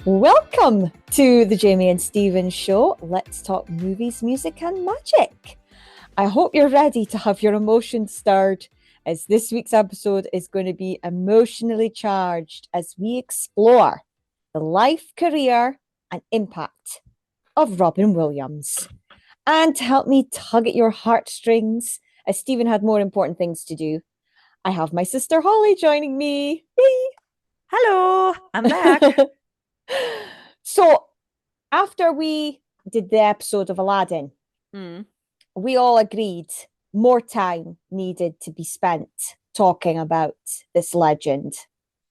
Welcome to the Jamie and Stephen Show. Let's talk movies, music, and magic. I hope you're ready to have your emotions stirred, as this week's episode is going to be emotionally charged as we explore the life, career, and impact of Robin Williams. And to help me tug at your heartstrings, as Stephen had more important things to do, I have my sister Holly joining me. Yay! Hello, I'm back. So, after we did the episode of Aladdin, we all agreed more time needed to be spent talking about this legend.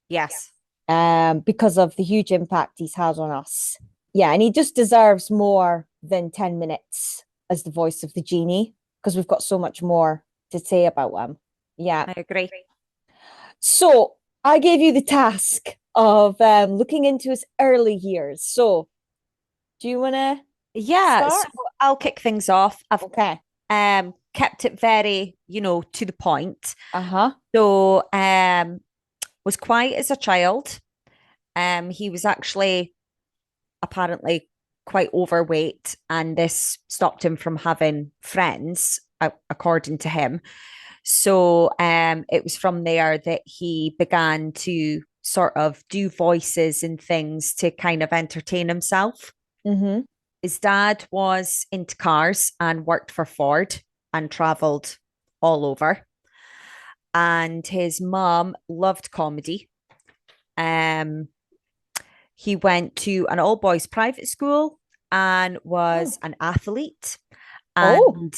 Yes. Because of the huge impact he's had on us. Yeah, and he just deserves more than 10 minutes as the voice of the genie, because we've got so much more to say about him. Yeah. I agree. So I gave you the task of looking into his early years. So do you want to So start? I'll kick things off. I've Okay. kept it very, to the point. Uh-huh. So was quiet as a child. He was actually apparently quite overweight, and this stopped him from having friends, according to him. So it was from there that he began to sort of do voices and things to kind of entertain himself. Mm-hmm. His dad was into cars and worked for Ford and traveled all over. And his mom loved comedy. Um, he went to an all boys private school and was an athlete. And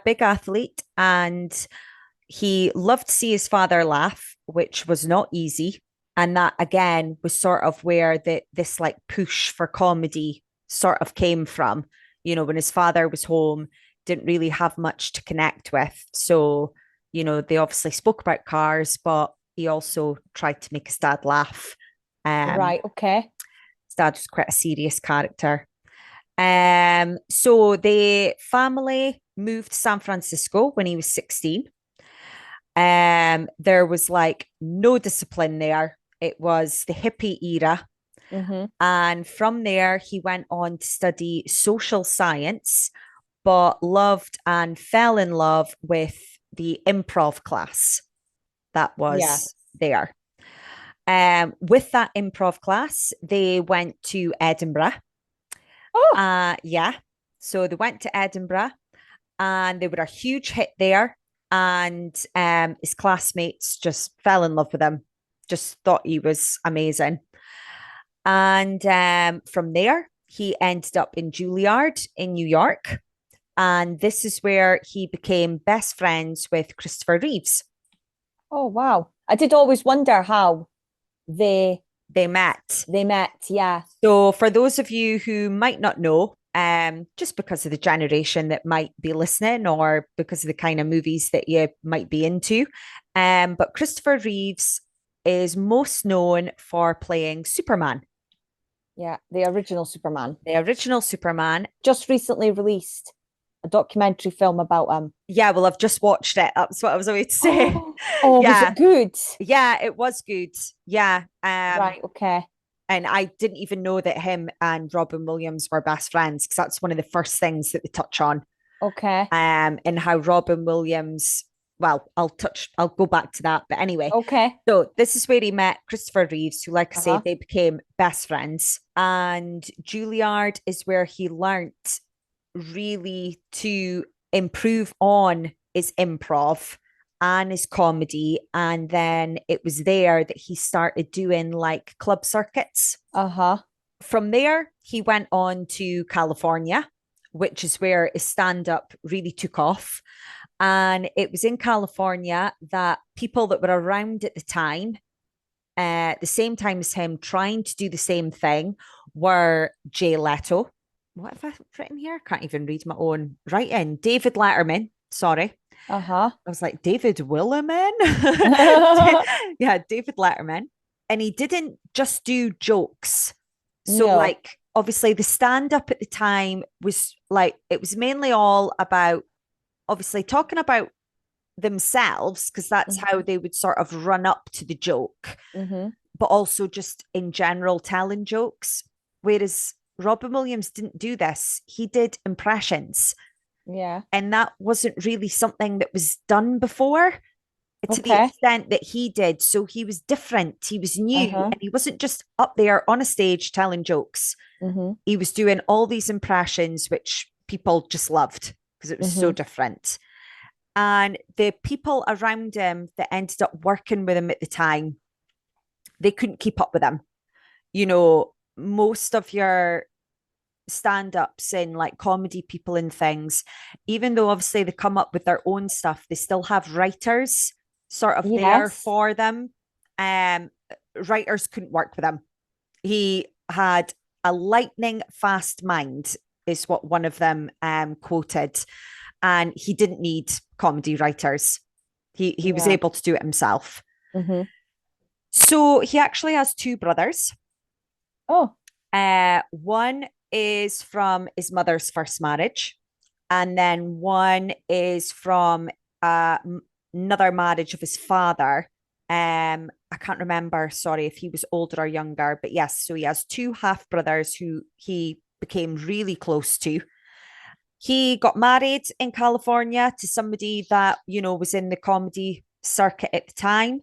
big athlete. And he loved to see his father laugh, which was not easy. And that again was sort of where this like push for comedy sort of came from. When his father was home, didn't really have much to connect with. So, they obviously spoke about cars, but he also tried to make his dad laugh. Right, okay. His dad was quite a serious character. So the family moved to San Francisco when he was 16. There was like no discipline there. It was the hippie era. Mm-hmm. And from there, he went on to study social science, but loved and fell in love with the improv class that Yeah. was there. With that improv class, they went to Edinburgh. Oh, Yeah. So they went to Edinburgh and they were a huge hit there. And his classmates just fell in love with him, just thought he was amazing. And from there, he ended up in Juilliard in New York. And this is where he became best friends with Christopher Reeves. oh, wow. I did always wonder how they They met. they met. Yeah. So, for those of you who might not know, just because of the generation that might be listening or because of the kind of movies that you might be into, but Christopher Reeves is most known for playing Superman. Yeah, the original Superman. The original Superman. Just recently released a documentary film about him. Yeah, well, I've just watched it. That's what I was about to say. Oh, was Yeah. it good? Yeah, it was good. Yeah. Right, okay. And I didn't even know that him and Robin Williams were best friends, because that's one of the first things that they touch on. Okay. And how Robin Williams, well, I'll go back to that. But anyway, Okay. so this is where he met Christopher Reeves, who, like I Uh-huh. say, they became best friends. And Juilliard is where he learnt really to improve on his improv and his comedy. And then it was there that he started doing like club circuits. Uh-huh. From there, he went on to California, which is where his stand up really took off. And it was in California that people that were around at the time, the same time as him, trying to do the same thing, were Jay Leto. What have I written here? Can't even read my own writing. David Letterman. Sorry. Uh-huh. I was like, David Willerman? Yeah, David Letterman. And he didn't just do jokes. So, No. like, obviously, the stand up at the time was like, it was mainly all about obviously talking about themselves, because that's how Mm-hmm. they would sort of run up to the joke. Mm-hmm. but also just in general telling jokes. Whereas Robin Williams didn't do this, he did impressions. Yeah. And that wasn't really something that was done before to the Okay. extent that he did. So he was different, he was new, Uh-huh. and he wasn't just up there on a stage telling jokes. Mm-hmm. He was doing all these impressions, which people just loved because it was so Mm-hmm. different. And the people around him that ended up working with him at the time, they couldn't keep up with him. You know, most of your stand-ups and like comedy people and things, even though obviously they come up with their own stuff, they still have writers sort of there Yes. for them. Um, Writers couldn't work with him. He had a lightning fast mind, is what one of them quoted, and he didn't need comedy writers. He was Yeah. able to do it himself. Mm-hmm. So he actually has two brothers. Oh. One is from his mother's first marriage, and then one is from uh, another marriage of his father. I can't remember, sorry, if he was older or younger, but yes, so he has two half brothers who he became really close to. He got married in California to somebody that, you know, was in the comedy circuit at the time.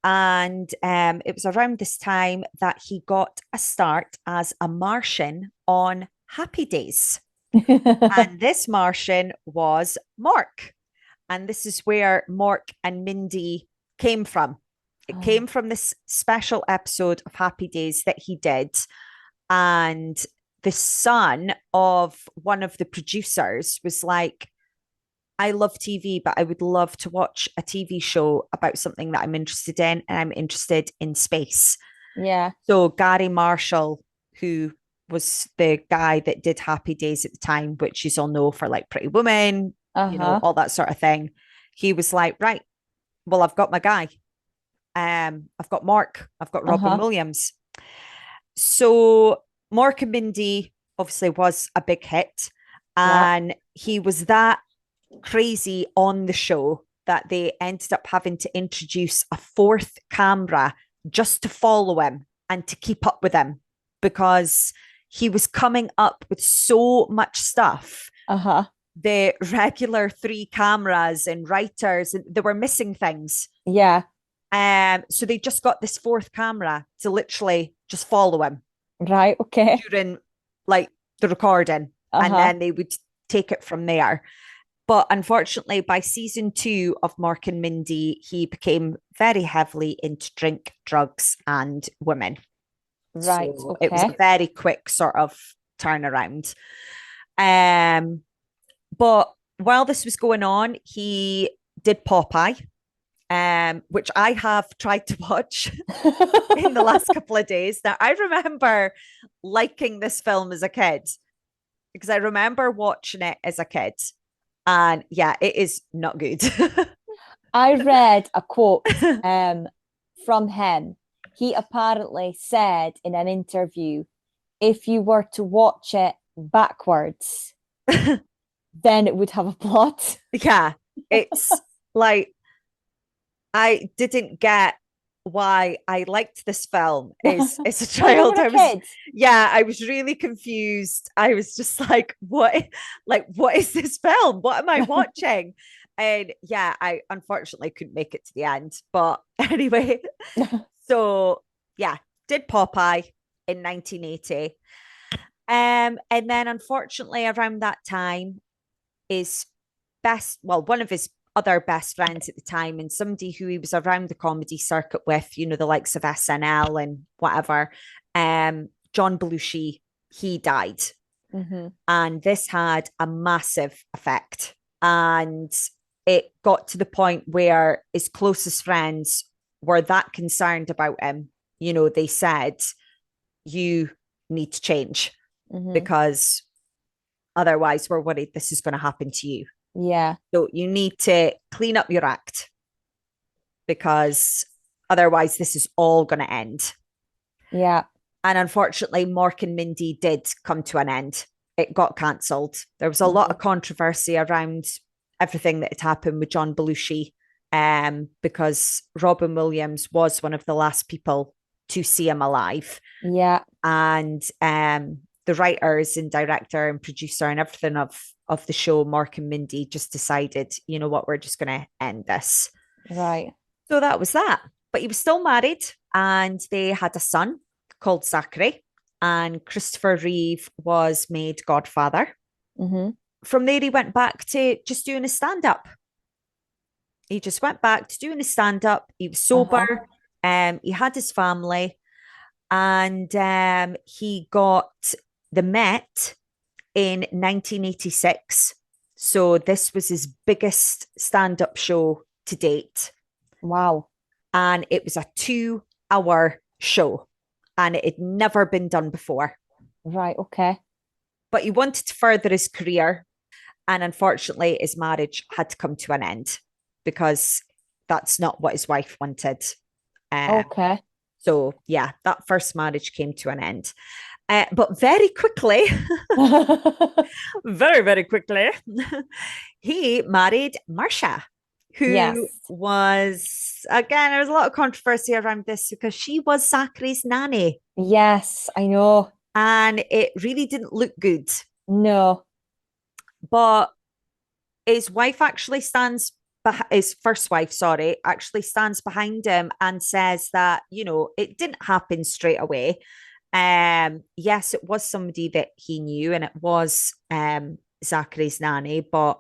And it was around this time that he got a start as a Martian on Happy Days. And this Martian was Mark. And this is where Mark and Mindy came from. It Oh. came from this special episode of Happy Days that he did. And the son of one of the producers was like, I love TV, but I would love to watch a TV show about something that I'm interested in, and I'm interested in space. Yeah. So Gary Marshall, who was the guy that did Happy Days at the time, which you all know for like Pretty Woman, you know, Uh-huh. all that sort of thing. He was like, right, well, I've got my guy. I've got Mark, I've got Robin Uh-huh. Williams. So Mark and Mindy obviously was a big hit. Yeah. And he was that crazy on the show that they ended up having to introduce a fourth camera just to follow him and to keep up with him because he was coming up with so much stuff. Uh-huh. The regular three cameras and writers, they were missing things. Yeah. So they just got this fourth camera to literally just follow him Right. Okay. during like the recording, and Uh-huh. then they would take it from there. But unfortunately, by season 2 of Mark and Mindy, he became very heavily into drink, drugs, and women. Right. So it was a Okay. very quick sort of turnaround. Um, but while this was going on, he did Popeye, which I have tried to watch in the last couple of days. Now, I remember liking this film as a kid because I remember watching it as a kid. And yeah, it is not good. I read a quote from him. He apparently said in an interview, if you were to watch it backwards, then it would have a plot. Yeah, it's like I didn't get why I liked this film as a When you child. were a kid. I was really confused. I was just what is this film? What am I watching? And yeah, I unfortunately couldn't make it to the end. But anyway, so yeah, did Popeye in 1980. And then unfortunately around that time, his one of his other best friends at the time, and somebody who he was around the comedy circuit with, you know, the likes of SNL and whatever, John Belushi, he died. Mm-hmm. And this had a massive effect. And it got to the point where his closest friends were that concerned about him. You know, they said, you need to change Mm-hmm. because otherwise we're worried this is going to happen to you. Yeah. So you need to clean up your act because otherwise this is all going to end. Yeah. And unfortunately, Mork and Mindy did come to an end. It got cancelled. There was a lot Mm-hmm. of controversy around everything that had happened with John Belushi, because Robin Williams was one of the last people to see him alive. Yeah. And the writers and director and producer and everything of the show, Mark and Mindy, just decided, you know what, we're just going to end this. Right. So that was that. But he was still married and they had a son called Zachary. And Christopher Reeve was made godfather. Mm-hmm. From there, he went back to just doing a stand up. He just went back to doing a stand up. He was Uh-huh. sober. He had his family, and he got the Met in 1986. So this was his biggest stand up show to date. Wow. And it was a 2 hour show, and it had never been done before. Right. Okay. But he wanted to further his career. And unfortunately, his marriage had to come to an end because that's not what his wife wanted. Um, Okay. so, yeah, that first marriage came to an end. But very quickly, very, very quickly, he married Marcia, who Yes. was, again, there was a lot of controversy around this because she was Zachary's nanny Yes, I know. and it really didn't look good. No. But his wife actually stands, his first wife, sorry, actually stands behind him and says that, you know, it didn't happen straight away. Yes, it was somebody that he knew and it was Zachary's nanny, but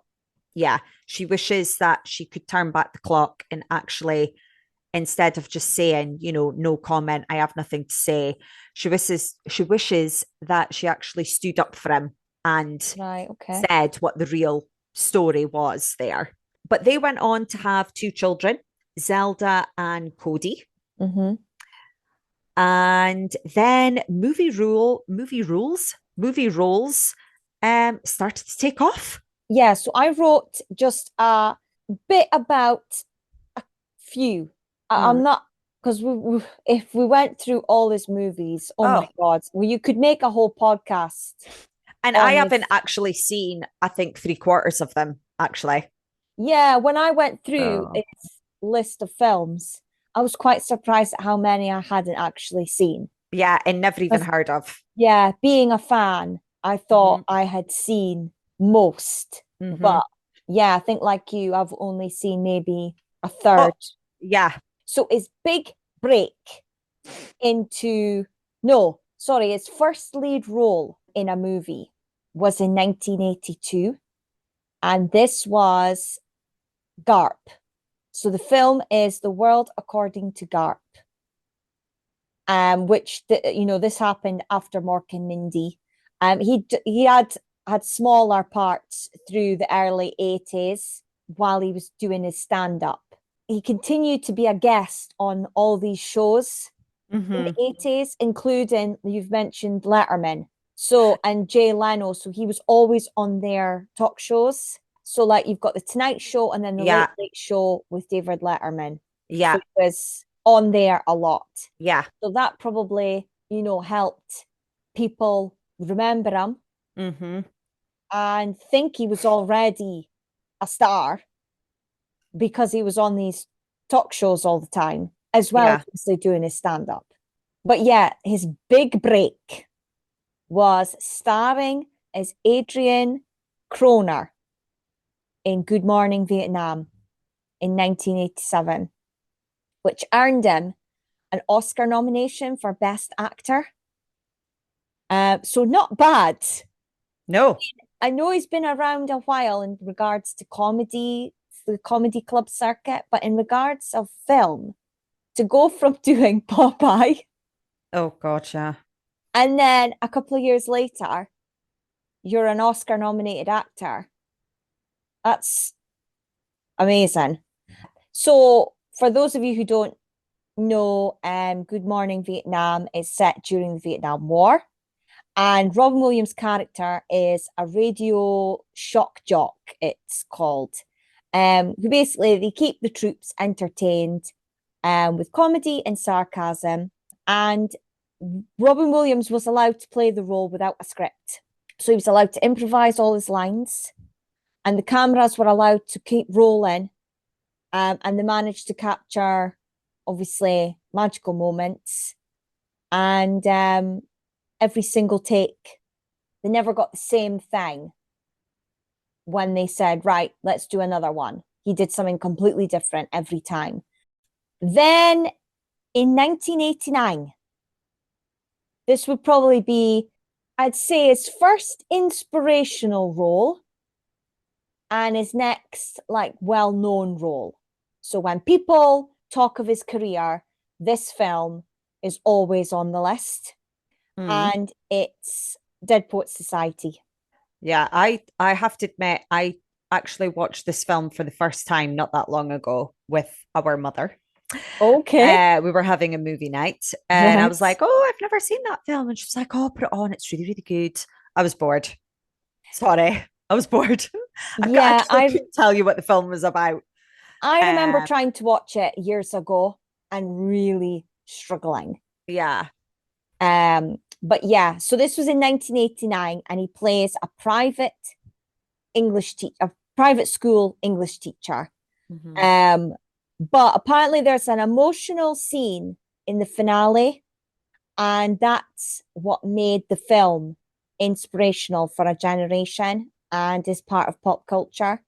yeah, she wishes that she could turn back the clock and actually, instead of just saying, you know, no comment, I have nothing to say, she wishes that she actually stood up for him and Right. Okay. said what the real story was there. But they went on to have 2 children, Zelda and Cody. Mm-hmm. And then movie roles started to take off. Yeah. So I wrote just a bit about a few. I'm Mm. not because if we went through all his movies, oh my Oh, God, well, you could make a whole podcast and I on his. haven't actually seen, I think, 3/4 of them, actually. Yeah, when I went through Oh. its list of films, I was quite surprised at how many I hadn't actually seen. Yeah, and never even 'Cause, heard of. yeah, being a fan, I thought Mm-hmm. I had seen most. Mm-hmm. But yeah, I think like you, I've only seen maybe a Oh, third. yeah. So his big break into, no, sorry, his first lead role in a movie was in 1982. And this was Garp. So the film is The World According to Garp, which this happened after Mork and Mindy. He had smaller parts through the early 80s while he was doing his stand-up. He continued to be a guest on all these shows in Mm-hmm. the 80s, including you've mentioned Letterman. So and Jay Leno. So he was always on their talk shows. So like you've got the Tonight Show and then the Late Yeah. Late Show with David Letterman. So Yeah. he was on there a lot. Yeah. So that probably, helped people remember him Mm-hmm. and think he was already a star because he was on these talk shows all the time, as well Yeah. as obviously doing his stand-up. But yeah, his big break was starring as Adrian Kroner in Good Morning Vietnam in 1987, which earned him an Oscar nomination for Best Actor. So not bad. No. I know he's been around a while in regards to comedy, the comedy club circuit, but in regards of film, to go from doing Popeye Oh, God, yeah. and then a couple of years later, you're an Oscar nominated actor. That's amazing. So, for those of you who don't know, Good Morning Vietnam is set during the Vietnam War. And Robin Williams' character is a radio shock jock, it's called. Who basically they keep the troops entertained with comedy and sarcasm. And Robin Williams was allowed to play the role without a script. So he was allowed to improvise all his lines, and the cameras were allowed to keep rolling. And they managed to capture, obviously, magical moments. and every single take, they never got the same thing when they said, right, let's do another one. He did something completely different every time. Then in 1989, this would probably be, I'd say, his first inspirational role and his next, like, well known role. So when people talk of his career, this film is always on the list, Mm. and it's Dead Poets Society. Yeah, I have to admit, I actually watched this film for the first time not that long ago with our mother. Okay. We were having a movie night, and I was Right. like, "Oh, I've never seen that film," and she was like, "Oh, put it on. It's really, really good." I was bored. Sorry, I was bored. Yeah, Actually couldn't tell you what the film was about. I remember Uh, trying to watch it years ago and really struggling. yeah. But yeah, so this was in 1989, and he plays a private English teacher, a private school English teacher. Mhm. Um, but apparently there's an emotional scene in the finale, and that's what made the film inspirational for a generation and is part of pop culture.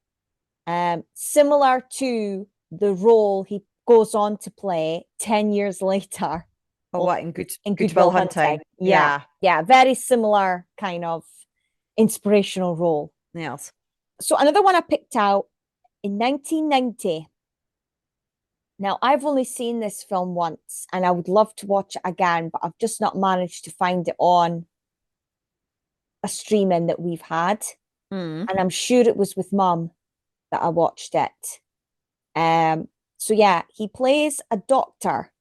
Similar to the role he goes on to play 10 years later Oh, what in in Good Good Will Will Hunting? Hunting. Yeah, Yeah. yeah, very similar kind of inspirational role. Yes. So another one I picked out in 1990. Now, I've only seen this film once and I would love to watch it again, but I've just not managed to find it on a streaming that we've had. Mm. And I'm sure it was with mum that I watched it. So yeah, he plays a doctor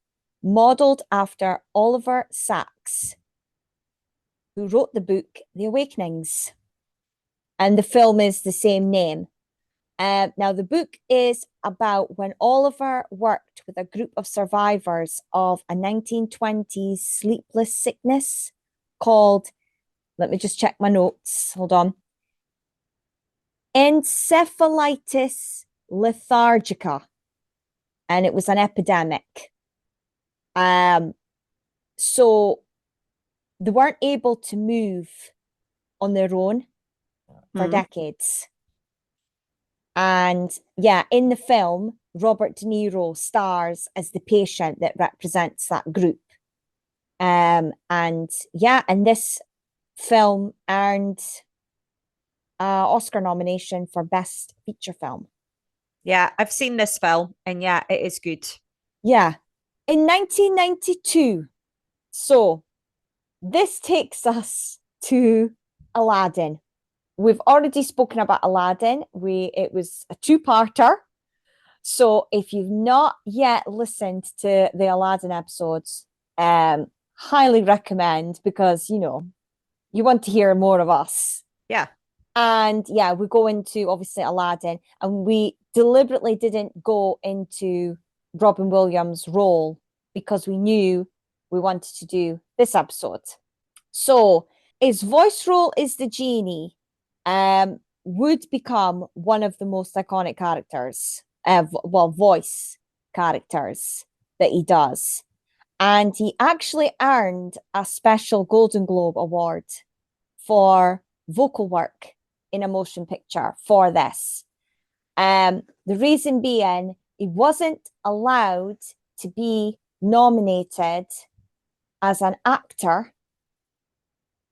modeled after Oliver Sacks, who wrote the book The Awakenings. And the film is the same name. Now, the book is about when Oliver worked with a group of survivors of a 1920s sleepless sickness called, let me just check my notes, hold on, encephalitis lethargica. And it was an epidemic. Um, so they weren't able to move on their own for Mm. decades. And yeah, in the film, Robert De Niro stars as the patient that represents that group. And yeah, and this film earned an Oscar nomination for Best Feature Film. Yeah, I've seen this film, and yeah, it is good. Yeah. In 1992. So this takes us to Aladdin. We've already spoken about Aladdin. It was a two-parter. So if you've not yet listened to the Aladdin episodes, highly recommend because you want to hear more of us. Yeah. And yeah, we go into obviously Aladdin, and we deliberately didn't go into Robin Williams' role because we knew we wanted to do this episode. So his voice role is the genie, would become one of the most iconic characters, well, voice characters that he does. And he actually earned a special Golden Globe Award for vocal work in a motion picture for this. The reason being, he wasn't allowed to be nominated as an actor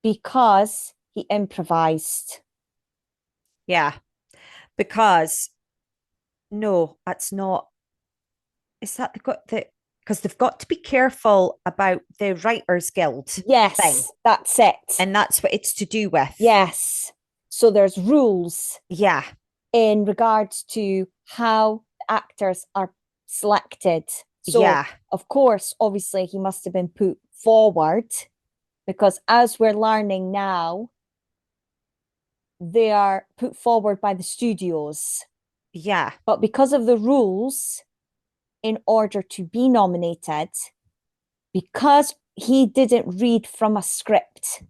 because he improvised. Yeah. Because no, that's not. Is that the because they've got to be careful about the Writers Guild thing, Yes, that's it. and that's what it's to do with. Yes. So there's rules Yeah. in regards to how actors are selected. So, Yeah. of course, obviously, he must have been put forward because as we're learning now, they are put forward by the studios. Yeah. But because of the rules, in order to be nominated, because he didn't read from a script,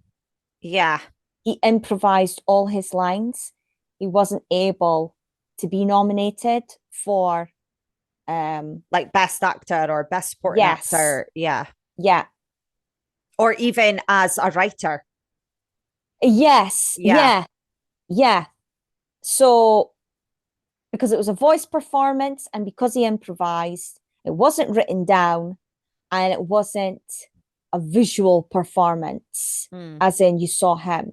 Yeah. he improvised all his lines. He wasn't able to be nominated for Like best actor or best supporting yes, actor. Yeah. yeah. Or even as a writer. Yes, Yeah. yeah, yeah. So because it was a voice performance and because he improvised, it wasn't written down and it wasn't a visual performance, Mm. as in you saw him.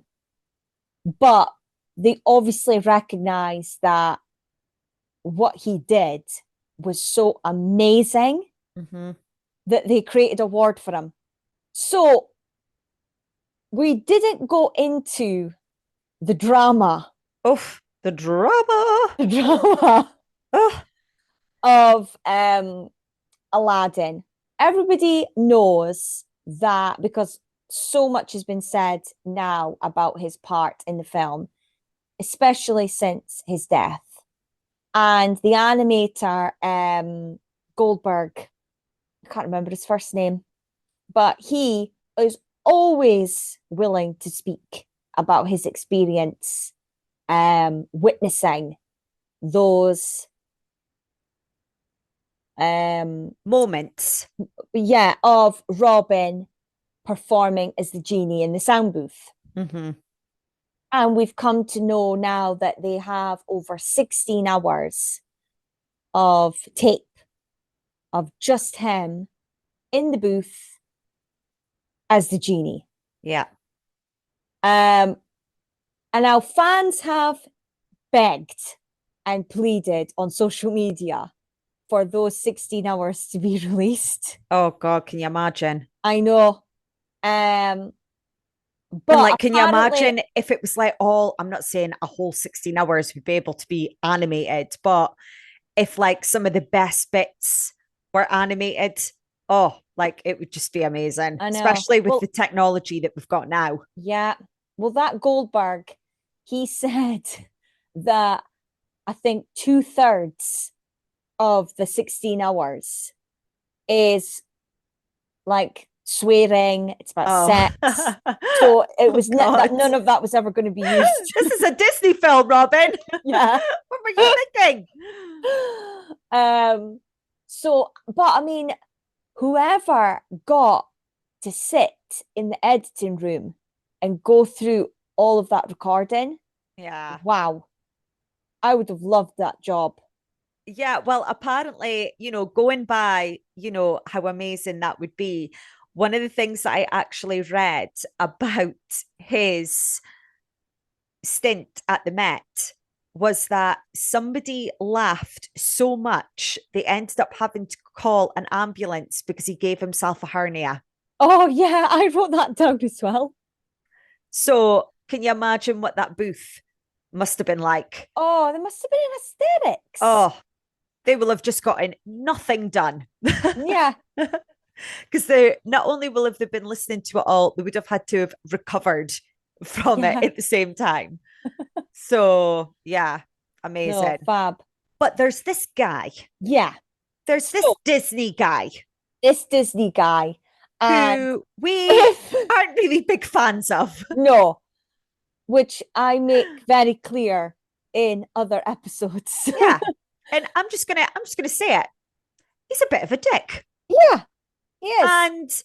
But they obviously recognized that what he did was so amazing Mm-hmm. that they created a award for him. So we didn't go into the drama, Oof, the drama. the drama Oh, of Aladdin. Everybody knows that because so much has been said now about his part in the film, especially since his death. And the animator, Goldberg, I can't remember his first name, but he is always willing to speak about his experience witnessing those moments. yeah, of Robin performing as the genie in the sound booth. Mm-hmm. And we've come to know now that they have over 16 hours of tape of just him in the booth as the genie. Yeah. Um, and now fans have begged and pleaded on social media for those 16 hours to be released. Oh God, can you imagine? I know. Um, And but like, can you apparently, imagine if it was like all, I'm not saying a whole 16 hours would be able to be animated, but if like some of the best bits were animated, oh, like it would just be amazing, I know. especially with the Well, technology that we've got now. yeah. Well, that Goldberg, he said that I think two-thirds of the 16 hours is like swearing, it's about Oh, sex. So it oh was that God. none of that was ever going to be used. This is a Disney film, Robin. Yeah. What were you thinking? Um, so, but I mean, whoever got to sit in the editing room and go through all of that recording, Yeah. wow, I would have loved that job. Yeah, well, apparently, going by, how amazing that would be. One of the things that I actually read about his stint at the Met was that somebody laughed so much they ended up having to call an ambulance because he gave himself a hernia. Oh yeah, I wrote that down as well. So, can you imagine what that booth must have been like? Oh, they must have been in hysterics. Oh, they will have just gotten nothing done. Yeah, Because they not only will have they been listening to it all, they would have had to have recovered from it yeah. at the same time. So yeah, No, amazing. fab. But there's this guy, Yeah. there's this So Disney guy this Disney guy, and who we aren't really big fans of. no, which I make very clear in other episodes. Yeah. And I'm just gonna say it. He's a bit of a dick. Yeah, he is. And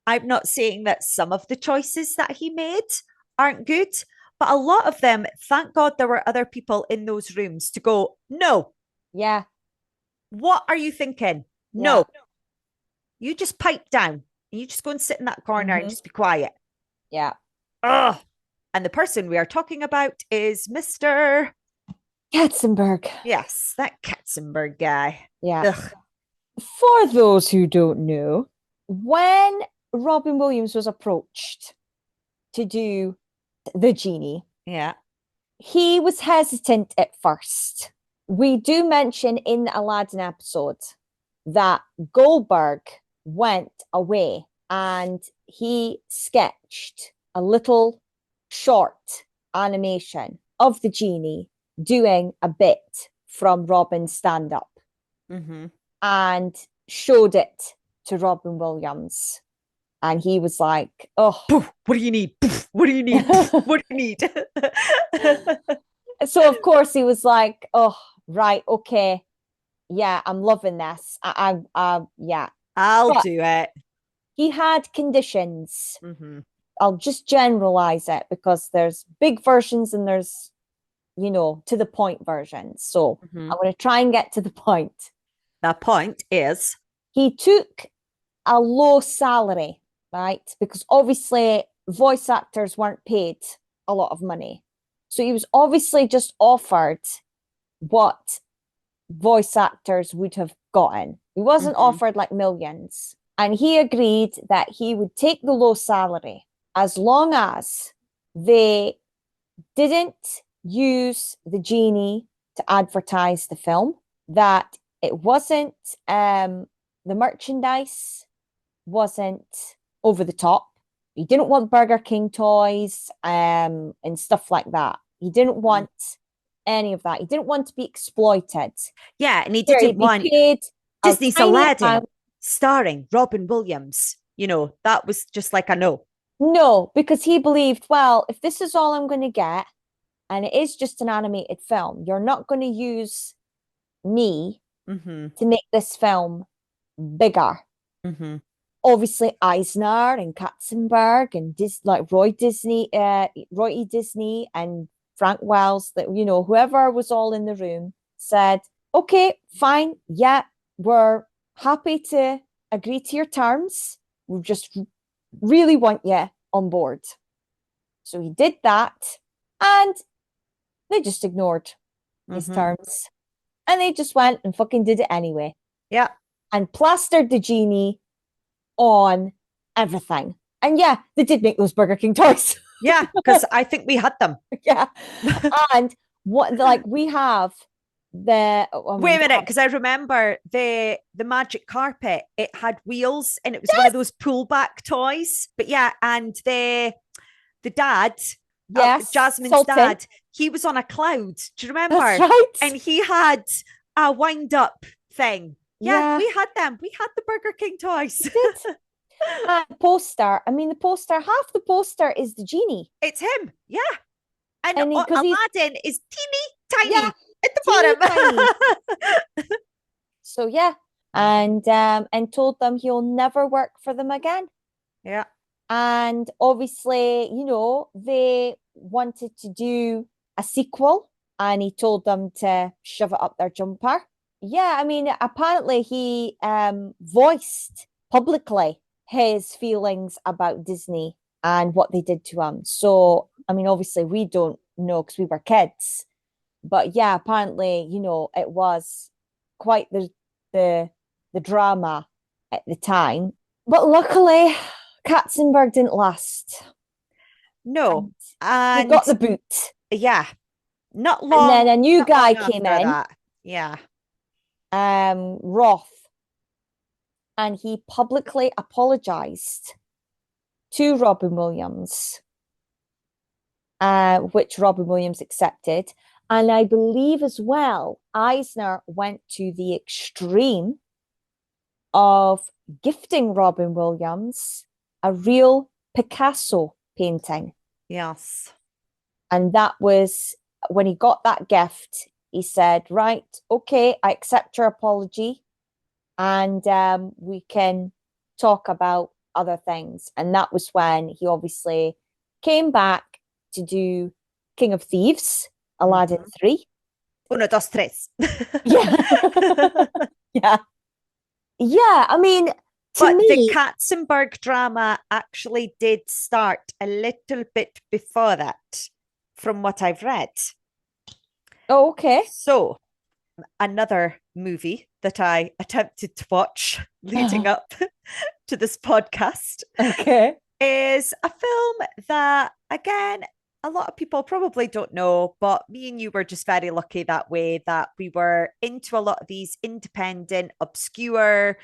I'm not saying that some of the choices that he made aren't good, but a lot of them, thank God there were other people in those rooms to go, no, Yeah, what are you thinking? yeah. No, you just pipe down. You just go and sit in that corner and Hmm. just be quiet. Yeah. Ugh. And the person we are talking about is Mr. Katzenberg. Yes, that Katzenberg guy. Yeah. Ugh. For those who don't know, when Robin Williams was approached to do the genie, Yeah. he was hesitant at first. We do mention in the Aladdin episode that Goldberg went away and he sketched a little short animation of the genie doing a bit from Robin's stand up Mm-hmm. and showed it to Robin Williams. And he was like, oh. Poof, what do you need? Poof, what do you need? Poof, what do you need? So, of course, he was like, oh, right, okay. Yeah, I'm loving this. Yeah. I'll But do it. he had conditions. Mm-hmm. I'll just generalize it because there's big versions and there's, to the point versions. So Mm-hmm. I'm going to try and get to the point. The point is, He took a low salary, right? Because obviously voice actors weren't paid a lot of money. So he was obviously just offered what voice actors would have gotten. He wasn't offered like millions. And he agreed that he would take the low salary as long as they didn't use the genie to advertise the film, that it wasn't the merchandise wasn't over the top. He didn't want Burger King toys and stuff like that. He didn't want any of that. He didn't want to be exploited. yeah, and he Sure, didn't he'd be want paid a Disney's tiny Aladdin amount. starring Robin Williams. That was just like a no. No, because he believed, well, if this is all I'm going to get, and it is just an animated film, you're not going to use me Mm-hmm. to make this film bigger. Mm-hmm. Obviously, Eisner and Katzenberg and Roy E. Disney and Frank Wells, that whoever was all in the room said, "Okay, fine, yeah, we're happy to agree to your terms. We just really want you on board." So he did that, and they just ignored his Mm-hmm. terms, and they just went and fucking did it anyway, Yeah. and plastered the genie on everything. And yeah, they did make those Burger King toys. Yeah, because I think we had them. Yeah. And what, like, we have I Wait mean, a minute, because I remember the magic carpet. It had wheels, and it was one of those pullback toys. But yeah, and the dad, yes, Jasmine's Sultan. dad, he was on a cloud. Do you That's remember? right. And he had a wind up thing. Yeah, Yeah, we had them. We had the Burger King toys. did. And poster. I mean, the poster, half the poster is the genie. It's him. Yeah. And And because he's, Aladdin is teeny yeah, tiny at the teeny tiny. bottom. So yeah. And told them he'll never work for them again. Yeah. And obviously, they wanted to do a sequel, and he told them to shove it up their jumper. Yeah, I mean, apparently he voiced publicly his feelings about Disney and what they did to him. So, I mean, obviously we don't know because we were kids. But yeah, apparently, it was quite the the drama at the time. But luckily, Katzenberg didn't last. No. And he And got the boot. yeah, And then a new not long guy came after in, that. Yeah. Roth, and he publicly apologized to Robin Williams, which Robin Williams accepted. And I believe as well, Eisner went to the extreme of gifting Robin Williams a real Picasso painting. Yes. And that was when he got that gift, he said, right, okay, I accept your apology. And we can talk about other things. And that was when he obviously came back to do King of Thieves, Aladdin 3. Uno, dos, tres. Yeah. Yeah. Yeah. I mean, to But the me, Katzenberg drama actually did start a little bit before that, from what I've read. oh, okay. So, another movie that I attempted to watch leading up to this podcast Okay. is a film that, again, a lot of people probably don't know, but me and you were just very lucky that way, that we were into a lot of these independent, obscure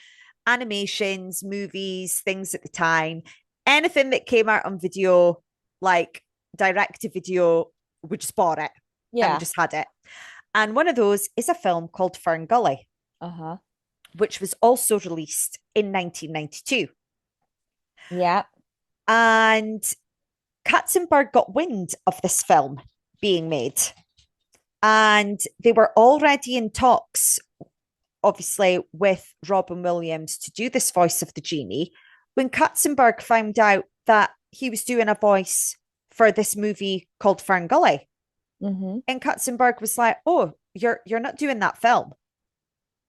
animations, movies, things at the time. Anything that came out on video, like direct to video, we just bought it and we Yeah. just had it. And one of those is a film called Fern Gully, Uh-huh. which was also released in 1992. Yeah. And Katzenberg got wind of this film being made. And they were already in talks, obviously, with Robin Williams to do this voice of the genie. when Katzenberg found out that he was doing a voice for this movie called Ferngully, Mm-hmm. and Katzenberg was like, "Oh, you're not doing that film,"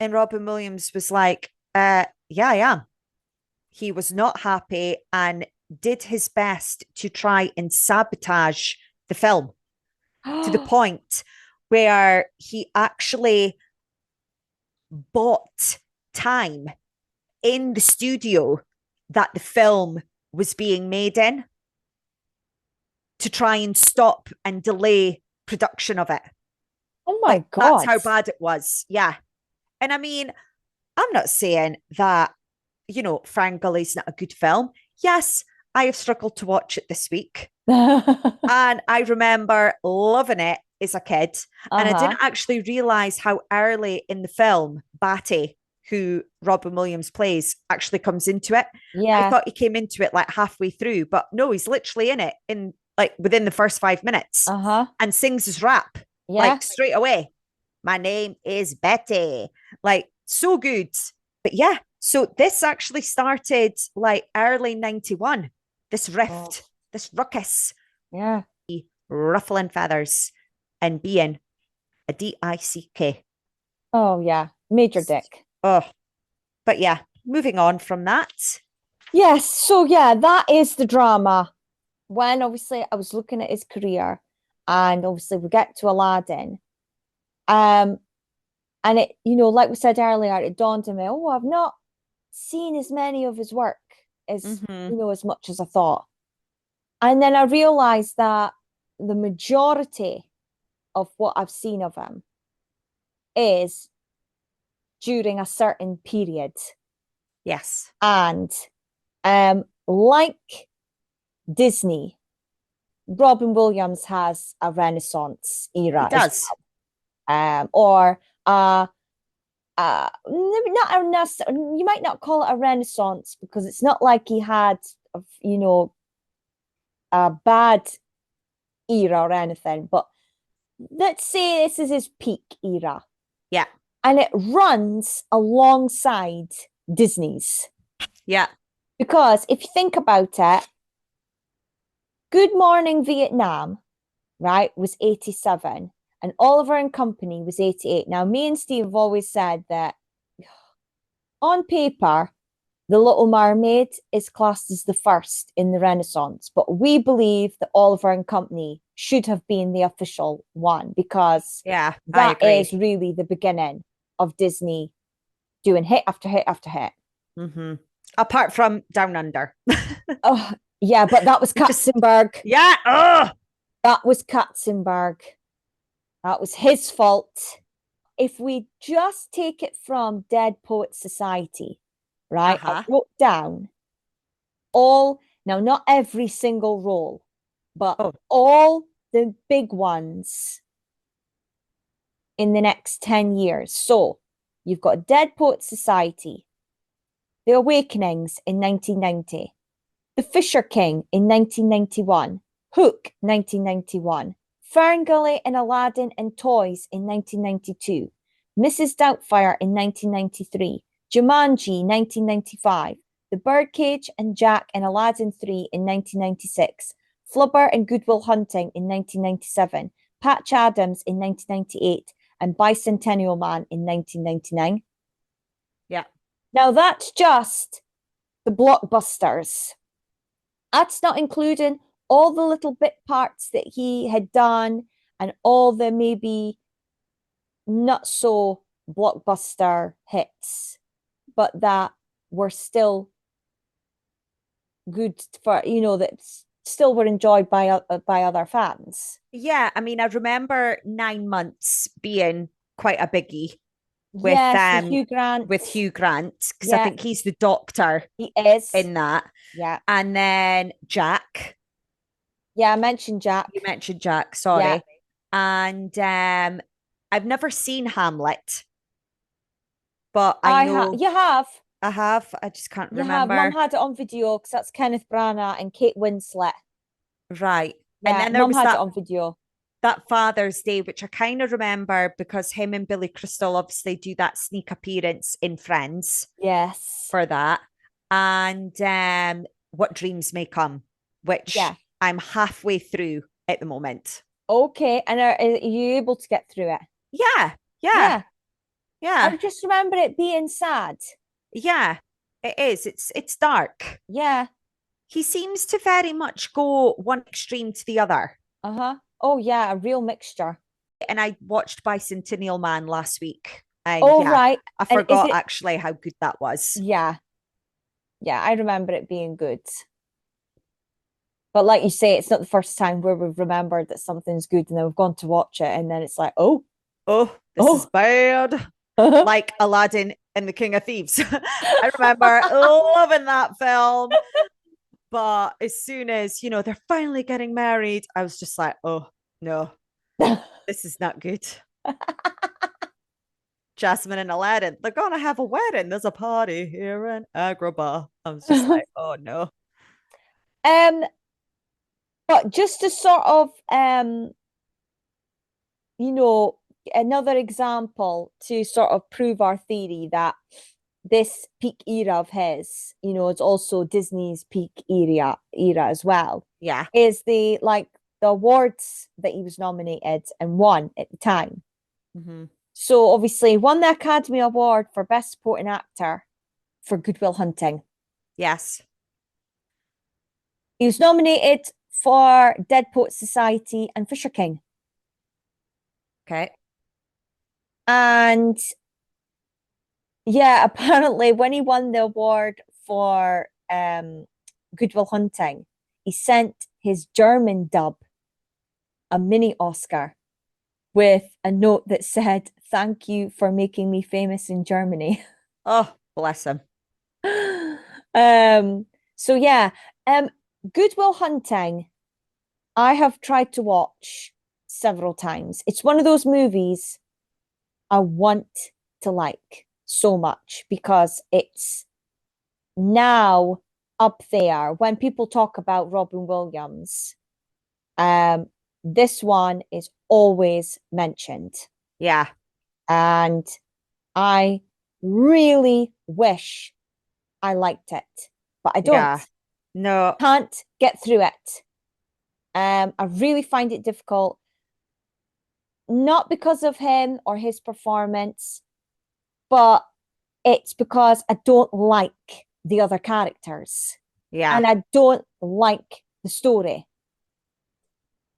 and Robin Williams was like, yeah, I am." He was not happy and did his best to try and sabotage the film to the point where he actually bought time in the studio that the film was being made in to try and stop and delay production of it. Oh my Like, that's God. how bad it was. Yeah. And I mean, I'm not saying that, Frank Gully's not a good film. Yes, I have struggled to watch it this week. And I remember loving it as a kid. And I Uh-huh. didn't actually realize how early in the film Batty, who Robin Williams plays, actually comes into it. I Yeah. thought he came into it like halfway through, but no, he's literally in it in like within the first 5 minutes Uh-huh. and sings his rap Yeah. like straight away. My name is Betty. Like, so good. But yeah, so this actually started like early 91. This Oh, rift, this ruckus, yeah. ruffling feathers and being a DICK. Oh, yeah. Major dick. Oh, but yeah, moving on from that. Yes. So yeah, that is the drama. When obviously I was looking at his career, and obviously we get to Aladdin. Um, and it, like we said earlier, it dawned on me, oh, I've not seen as many of his work as, Mm-hmm. as much as I thought. And then I realized that the majority of what I've seen of him is during a certain period. Yes, And like Disney, Robin Williams has a Renaissance he era as does. or maybe not a you might not call it a Renaissance because it's not like he had, a bad era or anything, but let's say this is his peak era. Yeah, And it runs alongside Disney's. yeah, Because if you think about it, Good Morning Vietnam, right, was 87, and Oliver and Company was 88. Now, me and Steve have always said that on paper, The Little Mermaid is classed as the first in the Renaissance, but we believe that Oliver and Company should have been the official one because yeah, I that is agree. really the beginning of Disney doing hit after hit after hit. Mm-hmm. Apart from Down Under. Oh, yeah, but that was Just, Katzenberg. yeah, oh, That was Katzenberg. That was his fault. If we just take it from Dead Poets Society, right? I uh-huh. wrote down all, now not every single role, but Oh, all the big ones in the next 10 years. So you've got Dead Poets Society, The Awakenings in 1990, The Fisher King in 1991, Hook 1991, Ferngully and Aladdin and Toys in 1992, Mrs. Doubtfire in 1993, Jumanji 1995, The Birdcage and Jack and Aladdin 3 in 1996, Flubber and Good Will Hunting in 1997, Patch Adams in 1998, and Bicentennial Man in 1999. yeah. Now that's just the blockbusters. That's not including all the little bit parts that he had done and all the maybe not so blockbuster hits, but that were still good for, that still were enjoyed by other fans. Yeah, I mean, I remember 9 months being quite a biggie with Yes, with um Hugh Grant. with Hugh Grant because I Yeah, think he's the doctor he is. in that. Yeah. And then Jack, Yeah, I mentioned you Jack. mentioned Jack, Yeah. sorry. And I've never seen Hamlet, but I know You have. I have. I just can't You have. Mum remember. had it on video because that's Kenneth Branagh and Kate Winslet. Right. And Yeah, then there Mum was had it that on video. that Father's Day, which I kind of remember because him and Billy Crystal obviously do that sneak appearance in Friends Yes. for that. and What Dreams May Come, which Yeah. I'm halfway through at the moment. Okay. And are you able to get through it? Yeah, yeah, Yeah. I yeah, just remember it being sad. yeah. It is. It's dark. Yeah. He seems to very much go one extreme to the other. Uh-huh. Oh, yeah. A real mixture. And I watched Bicentennial Man last week. And Oh, yeah, right. I And is forgot it? actually how good that was. Yeah. Yeah. I remember it being good. But like you say, it's not the first time where we've remembered that something's good and then we've gone to watch it and then it's like, oh, Oh, this is oh. bad. Like Aladdin and the King of Thieves. I remember loving that film. But as soon as, they're finally getting married, I was just like, oh, no, this is not good. Jasmine and Aladdin, they're going to have a wedding. There's a party here in Agrabah. I was just like, oh, no. Um, but just to sort of you know, another example to sort of prove our theory that this peak era of his, it's also Disney's peak era as well, Yeah. is the awards that he was nominated and won at the time. Mm-hmm. So obviously won the Academy Award for Best Supporting Actor for Good Will Hunting. Yes. He was nominated for Dead Poets Society and Fisher King. Okay. And yeah, apparently when he won the award for Good Will Hunting, he sent his German dub a mini Oscar with a note that said, "Thank you for making me famous in Germany." Oh, bless him. um, so yeah, Good Will Hunting, I have tried to watch several times. It's one of those movies I want to like so much because it's now up there when people talk about Robin Williams. Um, this one is always mentioned, Yeah. and I really wish I liked it, but I don't. Yeah. No. Can't get through it. I really find it difficult, not because of him or his performance, but it's because I don't like the other characters Yeah. and I don't like the story.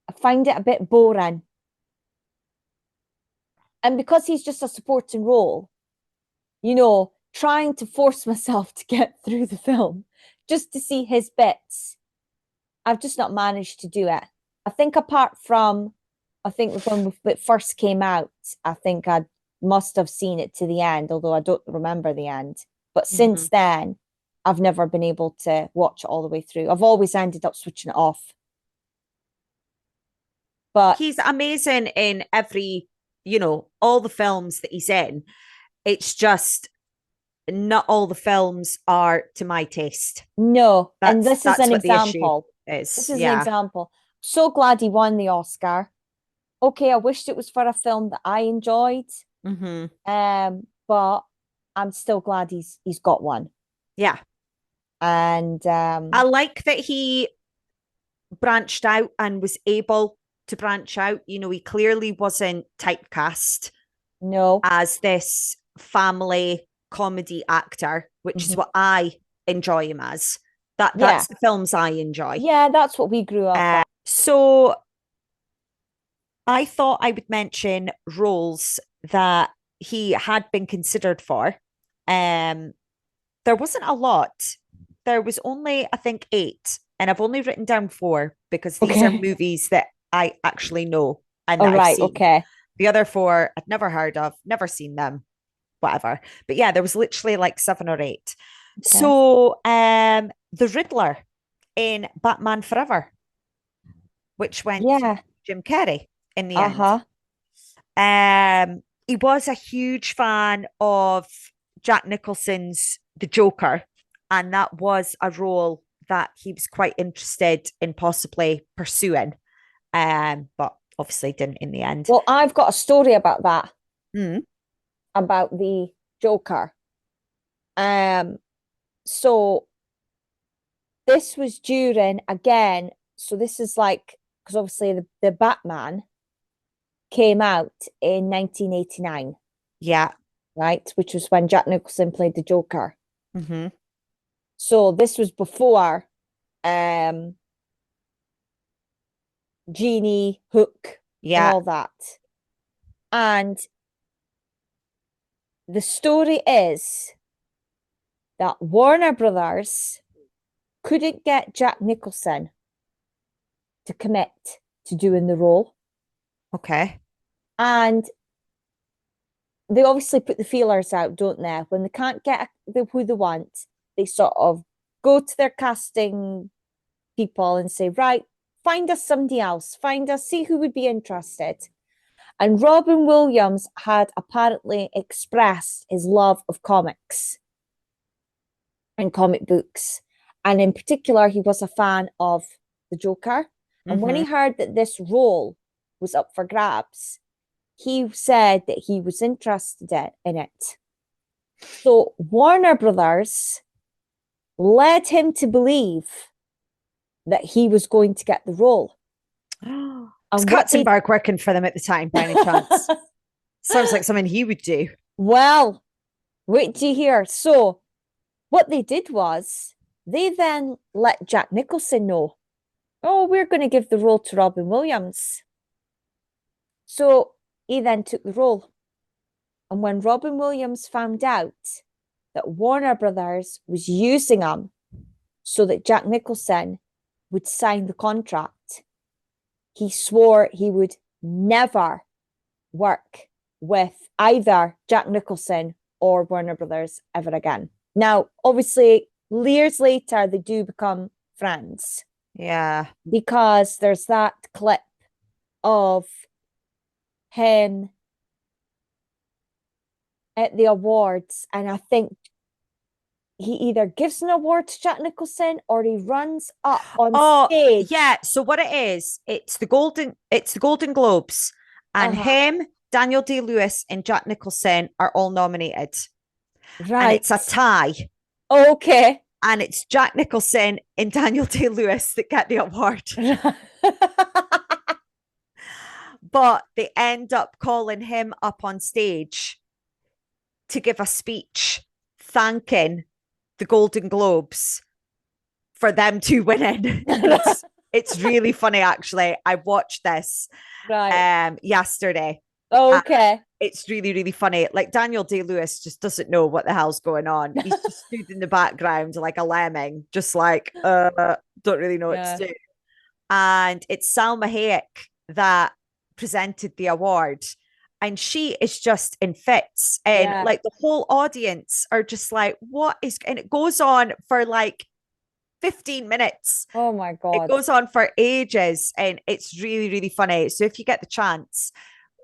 I find it a bit boring. And because he's just a supporting role, trying to force myself to get through the film just to see his bits, I've just not managed to do it. I think apart from, I think when it first came out, I think I must have seen it to the end, although I don't remember the end. But Mm-hmm. since then, I've never been able to watch it all the way through. I've always ended up switching it off. But He's amazing in all the films that he's in. It's just not all the films are to my taste. no, and That's this is that's an what the issue example. This is. is an Yeah. example. So glad he won the Oscar. Okay, I wished it was for a film that I enjoyed. Mm-hmm. But I'm still glad he's got one. Yeah. And I like that he branched out and was able to branch out. He clearly wasn't typecast no. as this family comedy actor, which is Mhm. what I enjoy him as. Yeah. That's the films I enjoy. Yeah, that's what we grew up on. So I thought I would mention roles that he had been considered for. Um, there wasn't a lot. There was only, I think, 8, and I've only written down 4 because these are Okay. movies that I actually know and All that I've right. seen. Okay. The other 4 I'd never heard of, never seen them, whatever. But yeah, there was literally like 7 or 8. Okay. So, the Riddler in Batman Forever, which went to Yeah. Jim Carrey in the end. Uh-huh. He was a huge fan of Jack Nicholson's The Joker, and that was a role that he was quite interested in possibly pursuing, but obviously didn't in the end. Well, I've got a story about that, Mm. about the Joker. Um, So this was during again. So this is like because obviously the Batman came out in 1989, Yeah. right? Which was when Jack Nicholson played the Joker. Mm-hmm. So this was before um Genie, Hook, and Yeah. all that. And the story is that Warner Brothers couldn't get Jack Nicholson to commit to doing the role. Okay. And they obviously put the feelers out, don't they? When they can't get who they want, they sort of go to their casting people and say, right, find us somebody else, find us, see who would be interested. And Robin Williams had apparently expressed his love of comics and comic books. And in particular, he was a fan of the Joker. And when Mm-hmm. he heard that this role was up for grabs, he said that he was interested in it. So Warner Brothers led him to believe that he was going to get the role. Was And what they Katzenberg working for them at the time by any chance? Sounds like something he would do. well, wait till you hear. So what they did was they then let Jack Nicholson know, oh, we're going to give the role to Robin Williams. So he then took the role. And when Robin Williams found out that Warner Brothers was using him so that Jack Nicholson would sign the contract, he swore he would never work with either Jack Nicholson or Warner Brothers ever again. Now, obviously, years later, they do become friends Yeah. because there's that clip of him at the awards, and I think he either gives an award to Jack Nicholson or he runs up on Oh, stage. yeah. So what it is, it's the Golden Globes, and Uh-huh. him, Daniel Day-Lewis, and Jack Nicholson are all nominated. And Right. it's a tie. Okay. And it's Jack Nicholson and Daniel Day-Lewis that get the award. But they end up calling him up on stage to give a speech thanking the Golden Globes for them two winning. It's really funny actually. I watched this Right. yesterday. Okay. It's really, really funny. Like Daniel Day-Lewis just doesn't know what the hell's going on. He's just stood in the background like a lemming, just like don't really know what Yeah. to do. And it's Salma Hayek that presented the award. And she is just in fits. And Yeah. like the whole audience are just like, what is, and it goes on for like 15 minutes. Oh my It God. goes on for ages. And it's really, really funny. So if you get the chance,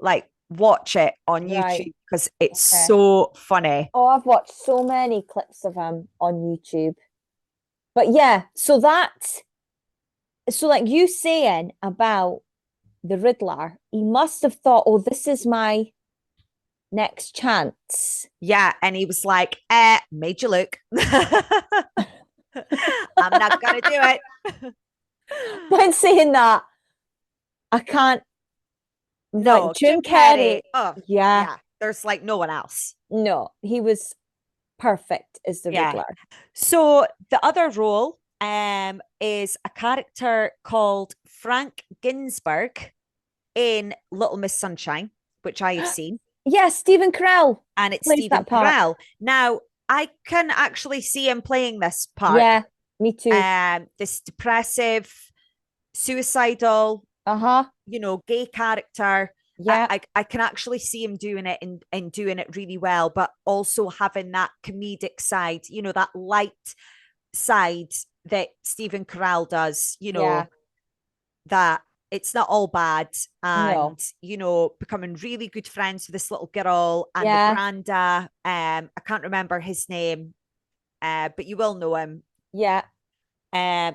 like watch it on Right. YouTube because it's Okay. so funny. Oh, I've watched so many clips of him on YouTube. But yeah, so like you saying about the Riddler, he must have thought, oh, this is my next chance. Yeah. And he was like, made you look. I'm not going to do it. When saying that, I can't, like No, Jim Jim Carrey. Carrey, Oh, yeah, yeah. There's like no one else. no, he was perfect as the Yeah. Riddler. So the other role is a character called Frank Ginsberg in Little Miss Sunshine, which I have seen, Yeah, Stephen Carell and it's plays Stephen that part. Carell. Now, I can actually see him playing this part. Yeah, me too. This depressive, suicidal, Uh-huh. gay character. Yeah, I can actually see him doing it and doing it really well, but also having that comedic side, that light side that Stephen Carell does, yeah, that it's not all bad no, and, becoming really good friends with this little girl and the yeah, granda. I can't remember his name, but you will know him. yeah.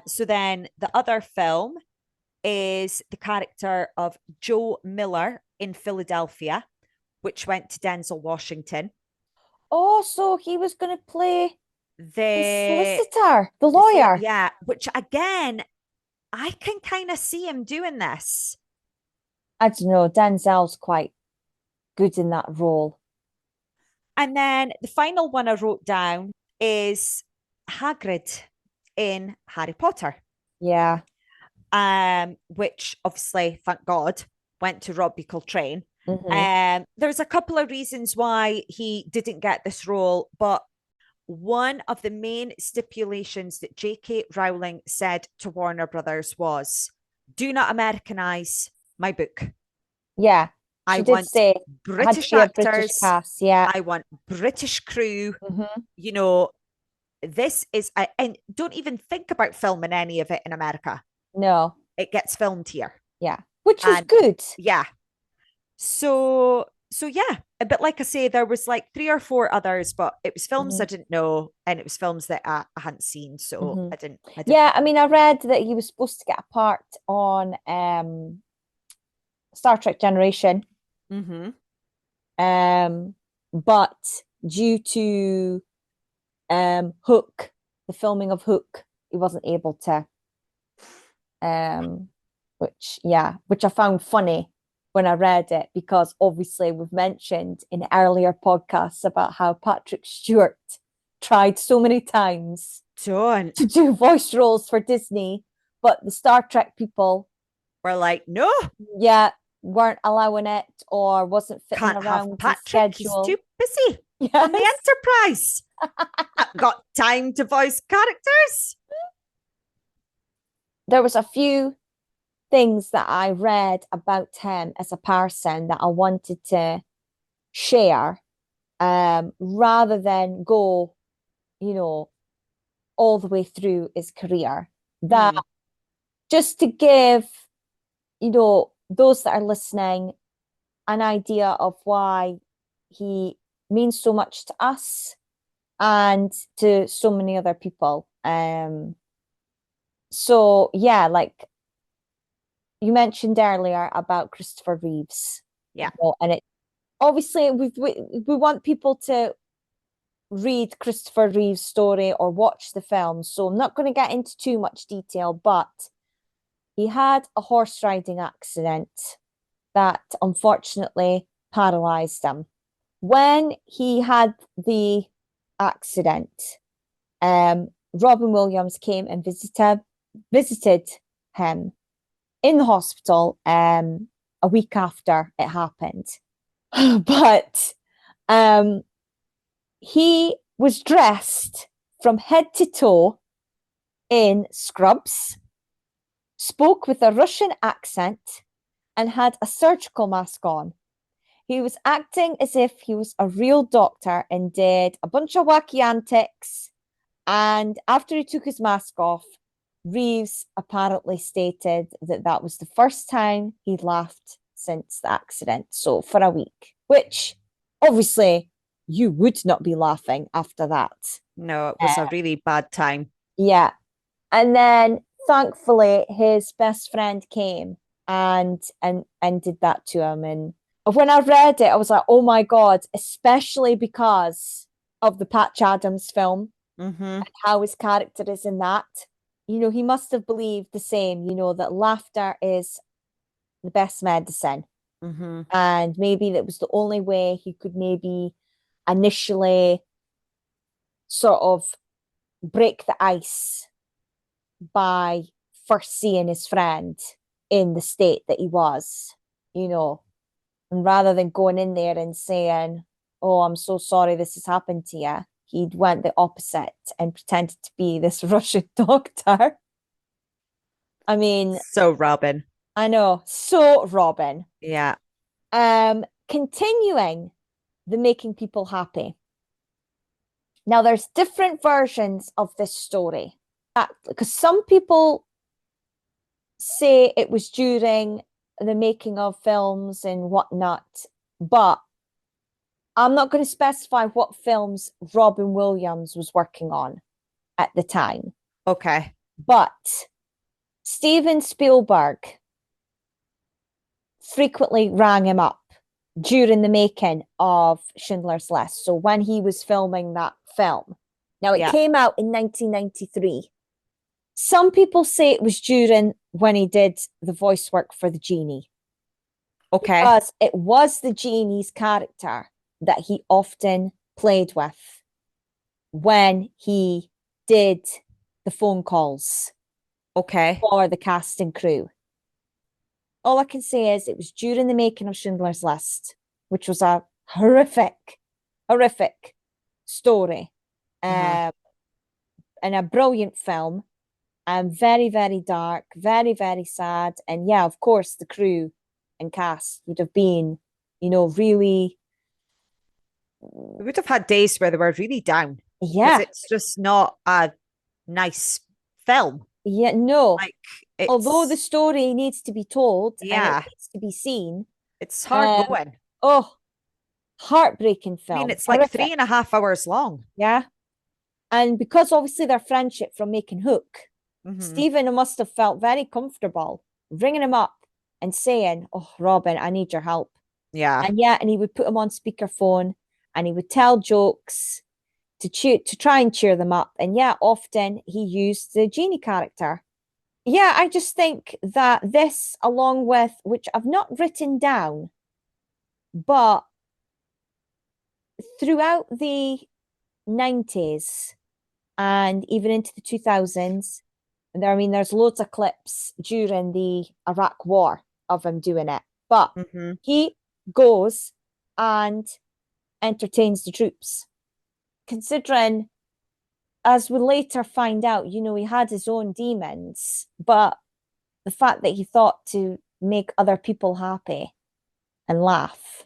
So then the other film is the character of Joe Miller in Philadelphia, which went to Denzel Washington. Oh, so he was going to play. The the solicitor, the lawyer. yeah, which again, I can kind of see him doing this. I don't know. Denzel's quite good in that role. And then the final one I wrote down is Hagrid in Harry Potter, Yeah. which obviously, thank God, went to Robbie Coltrane. Hmm. There's a couple of reasons why he didn't get this role, but one of the main stipulations that J.K. Rowling said to Warner Brothers was, do not Americanize my book. Yeah. I She did want say it had to British be a British actors. cast. Yeah. I want British crew. Hmm. You know, this is, and don't even think about filming any of it in America. No. It gets filmed here. Yeah. Which was And good. yeah. So yeah. But like I say, there was like three or four others, but it was films Hmm. I didn't know, and it was films that I hadn't seen. So Hmm. I didn't Yeah. put I them. mean, I read that he was supposed to get a part on Star Trek Generation. Mm-hmm. Um, but due to Hook, the filming of Hook, he wasn't able to. Um, which I found funny when I read it because obviously we've mentioned in earlier podcasts about how Patrick Stewart tried so many times Don't. to do voice roles for Disney, but the Star Trek people, We're like, no, yeah, weren't allowing it or wasn't fitting can't have around his Patrick. He's too schedule. busy on the Yes. Enterprise. Not got time to voice characters. There was a few things that I read about him as a person that I wanted to share, rather than go, you know, all the way through his career. That Mm, just to give, those that are listening an idea of why he means so much to us and to so many other people. So yeah, like you mentioned earlier about Christopher Reeves, yeah. and it obviously we want people to read Christopher Reeve's story or watch the film, so I'm not going to get into too much detail, but he had a horse riding accident that unfortunately paralyzed him. When he had the accident, Robin Williams came and visited him in the hospital a week after it happened. But um, he was dressed from head to toe in scrubs, spoke with a Russian accent, and had a surgical mask on. He was acting as if he was a real doctor and did a bunch of wacky antics. And after he took his mask off, Reeves apparently stated that that was the first time he'd laughed since the accident. So for a week, which obviously you would not be laughing after that. No, it was a Uh, really bad time. yeah. And then thankfully his best friend came and did that to him. And when I read it, I was like, oh my God, especially because of the Patch Adams film Mm-hmm. and how his character is in that. He must have believed the same, that laughter is the best medicine. Mm-hmm. And maybe that was the only way he could maybe initially sort of break the ice by first seeing his friend in the state that he was, you know, and rather than going in there and saying, "Oh, I'm so sorry this has happened to you," he went the opposite and pretended to be this Russian doctor. I mean, So Robin. I know, so Robin. Yeah. Continuing the making people happy. Now, there's different versions of this story because some people say it was during the making of films and whatnot, but I'm not going to specify what films Robin Williams was working on at the time. Okay. But Steven Spielberg frequently rang him up during the making of Schindler's List. So when he was filming that film, Now, it Yeah. came out in 1993. Some people say it was during when he did the voice work for the genie, Okay. because it was the genie's character that he often played with when he did the phone calls Okay. for the cast and crew. All I can say is it was during the making of Schindler's List, which was a horrific story, Uh-huh. um, and a brilliant film, and very dark, very sad. And yeah, of course, the crew and cast would have been, really, We would have had days where they were really down because yeah, it's just not a nice film. yeah, no. Like Although the it's story needs to be told and it yeah, needs to be seen, it's hard um, going. oh, heartbreaking I mean, film, it's like horrific, 3.5 hours long. yeah. And because obviously their friendship from making Hook, Hmm. Stephen must have felt very comfortable ringing him up and saying, "Oh, Robin, I need your help." Yeah. And yeah, and he would put him on speakerphone and he would tell jokes to try and cheer them up. And yeah, often he used the genie character. Yeah, I just think that this, along with which I've not written down, but throughout the 90s and even into the 2000s, there's loads of clips during the Iraq War of him doing it. But Hmm. he goes and entertains the troops. Considering, as we later find out, he had his own demons, but the fact that he thought to make other people happy and laugh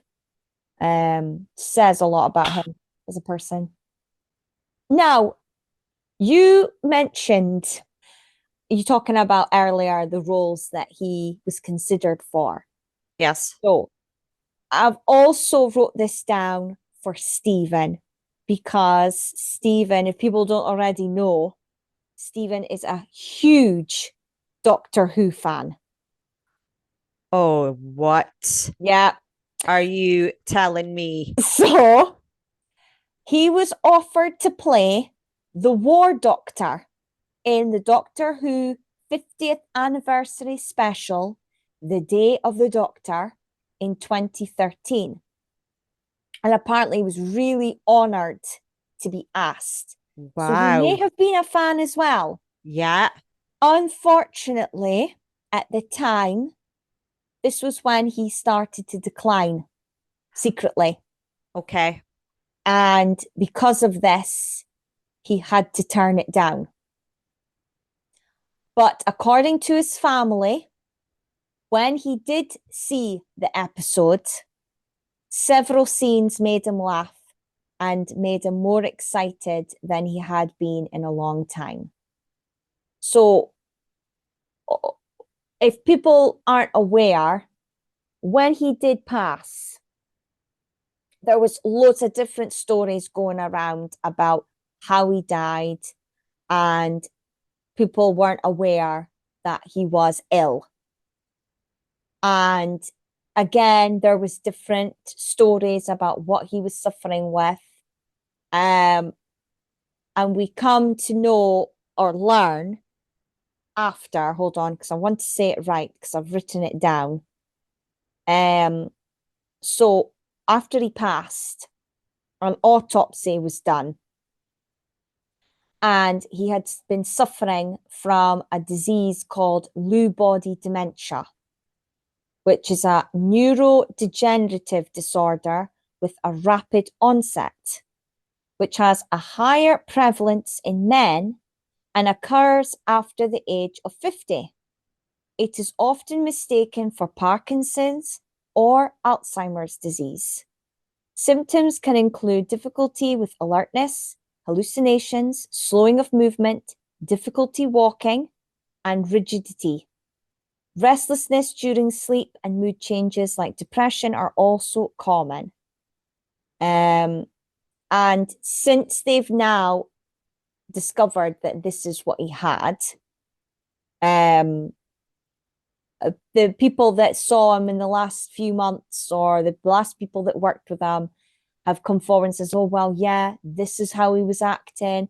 says a lot about him as a person. Now, you mentioned you talking about earlier the roles that he was considered for. Yes. So I've also wrote this down for Stephen because Stephen, if people don't already know, Stephen is a huge Doctor Who fan. Oh, what Yeah. are you telling me? So he was offered to play the War Doctor in the Doctor Who 50th anniversary special, The Day of the Doctor, in 2013. And apparently he was really honored to be asked. So he may Wow. have been a fan as well. Yeah. Unfortunately, at the time, this was when he started to decline secretly. Okay. And because of this, he had to turn it down. But according to his family, when he did see the episode, several scenes made him laugh and made him more excited than he had been in a long time. So, if people aren't aware, when he did pass, there was loads of different stories going around about how he died, and people weren't aware that he was ill. And again, there was different stories about what he was suffering with. Um, and we come to know or learn after, hold on, because I want to say it right, because I've written it down. Um, so after he passed, an autopsy was done, and he had been suffering from a disease called Lewy body dementia, which is a neurodegenerative disorder with a rapid onset, which has a higher prevalence in men and occurs after the age of 50. It is often mistaken for Parkinson's or Alzheimer's disease. Symptoms can include difficulty with alertness, hallucinations, slowing of movement, difficulty walking, and rigidity. Restlessness during sleep and mood changes like depression are also common. Um, and since they've now discovered that this is what he had, um, the people that saw him in the last few months or the last people that worked with him have come forward and says, "Oh well, yeah, this is how he was acting."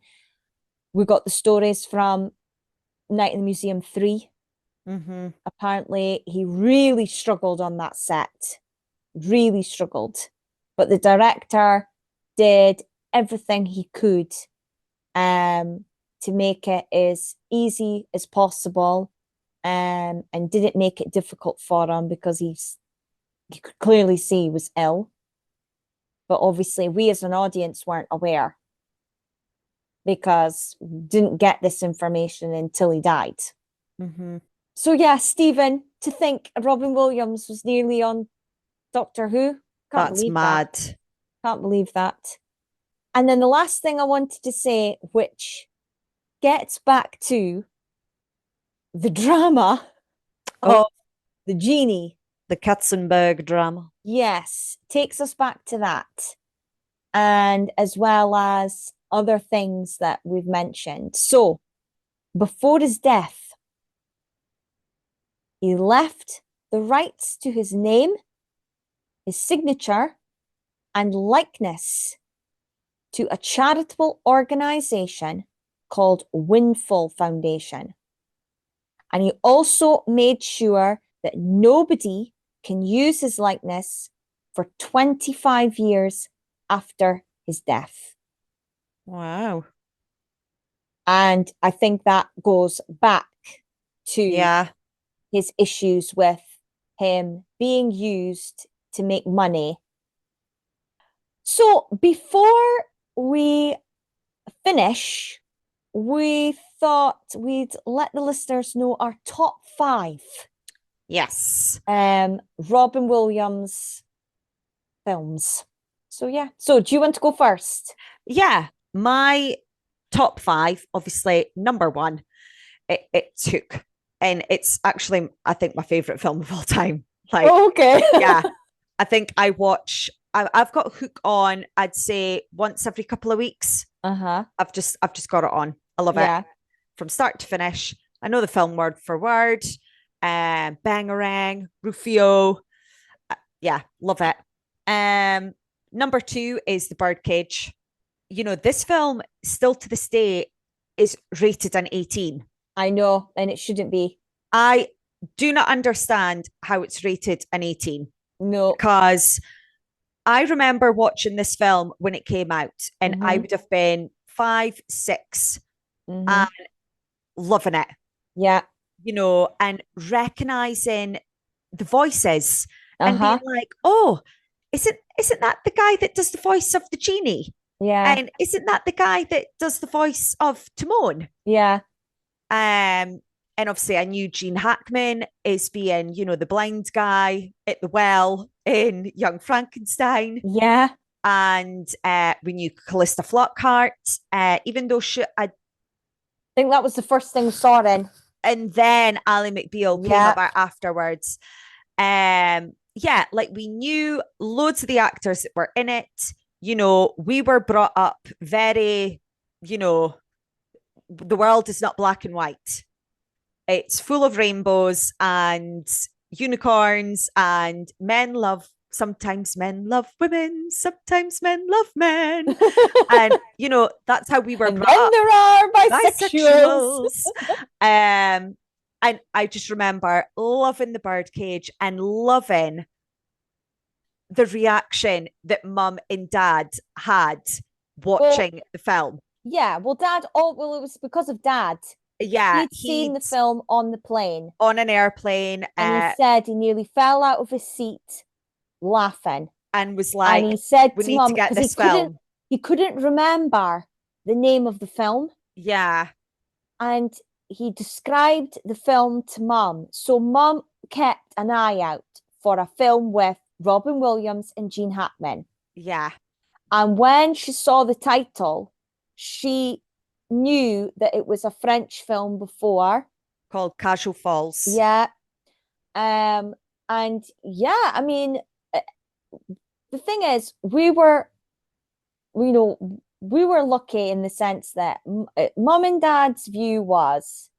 We got the stories from Night in the Museum 3. Mm-hmm. Apparently, he really struggled on that set, really struggled. But the director did everything he could to make it as easy as possible, and didn't make it difficult for him because you could clearly see he was ill. But obviously, we as an audience weren't aware because we didn't get this information until he died. Mm-hmm. So yeah, Stephen, to think Robin Williams was nearly on Doctor Who. Can't That's believe that. mad. Can't believe that. And then the last thing I wanted to say, which gets back to the drama Oh, of the genie. the Katzenberg drama. Yes, takes us back to that. And as well as other things that we've mentioned. So, before his death, he left the rights to his name, his signature, and likeness to a charitable organization called Windfall Foundation. And he also made sure that nobody can use his likeness for 25 years after his death. Wow. And I think that goes back to Yeah. his issues with him being used to make money. So before we finish, we thought we'd let the listeners know our top 5 Yes. Robin Williams films. So yeah. So do you want to go first? Yeah. My top 5, obviously, number 1, it took. And it's actually, I think, my favorite film of all time. Like, Oh, okay. yeah, I think I've got Hook on, I'd say once every couple of weeks. Uh-huh. I've just got it on. I love it Yeah. from start to finish. I know the film word for word. Bangarang, Rufio. Yeah, love it. Number 2 is The Birdcage. This film still to this day is rated an 18. I know, and it shouldn't be. I do not understand how it's rated an 18 No. because I remember watching this film when it came out, and I Mm-hmm. would have been 5, 6, Mm-hmm. and loving it, Yeah. and recognizing the voices and being Uh-huh. like, oh, isn't that the guy that does the voice of the genie? Yeah. And isn't that the guy that does the voice of Timon? Yeah. And obviously I knew Gene Hackman as being, the blind guy at the well in Young Frankenstein. Yeah. And we knew Callista Flockhart, even though I think that was the first thing we saw in. and then Ally McBeal came Yeah. about afterwards. Yeah, like we knew loads of the actors that were in it. We were brought up very, the world is not black and white. It's full of rainbows and unicorns, and sometimes men love women, sometimes men love men. And, that's how we were And brought then up. there are bisexuals. Bisexuals. And I just remember loving The Birdcage and loving the reaction that mum and dad had watching the film. Yeah, well, it was because of Dad. Yeah, He'd seen the film on the plane, on an airplane, and he said he nearly fell out of his seat laughing. and was And like, he said we to need Mum, to get because this film. he couldn't remember the name of the film, Yeah, and he described the film to Mum. So Mum kept an eye out for a film with Robin Williams and Gene Hackman. yeah. And when she saw the title, she knew that it was a French film before. Called Casual Falls. Yeah. And yeah, I mean, the thing is, we were lucky in the sense that mum and dad's view was,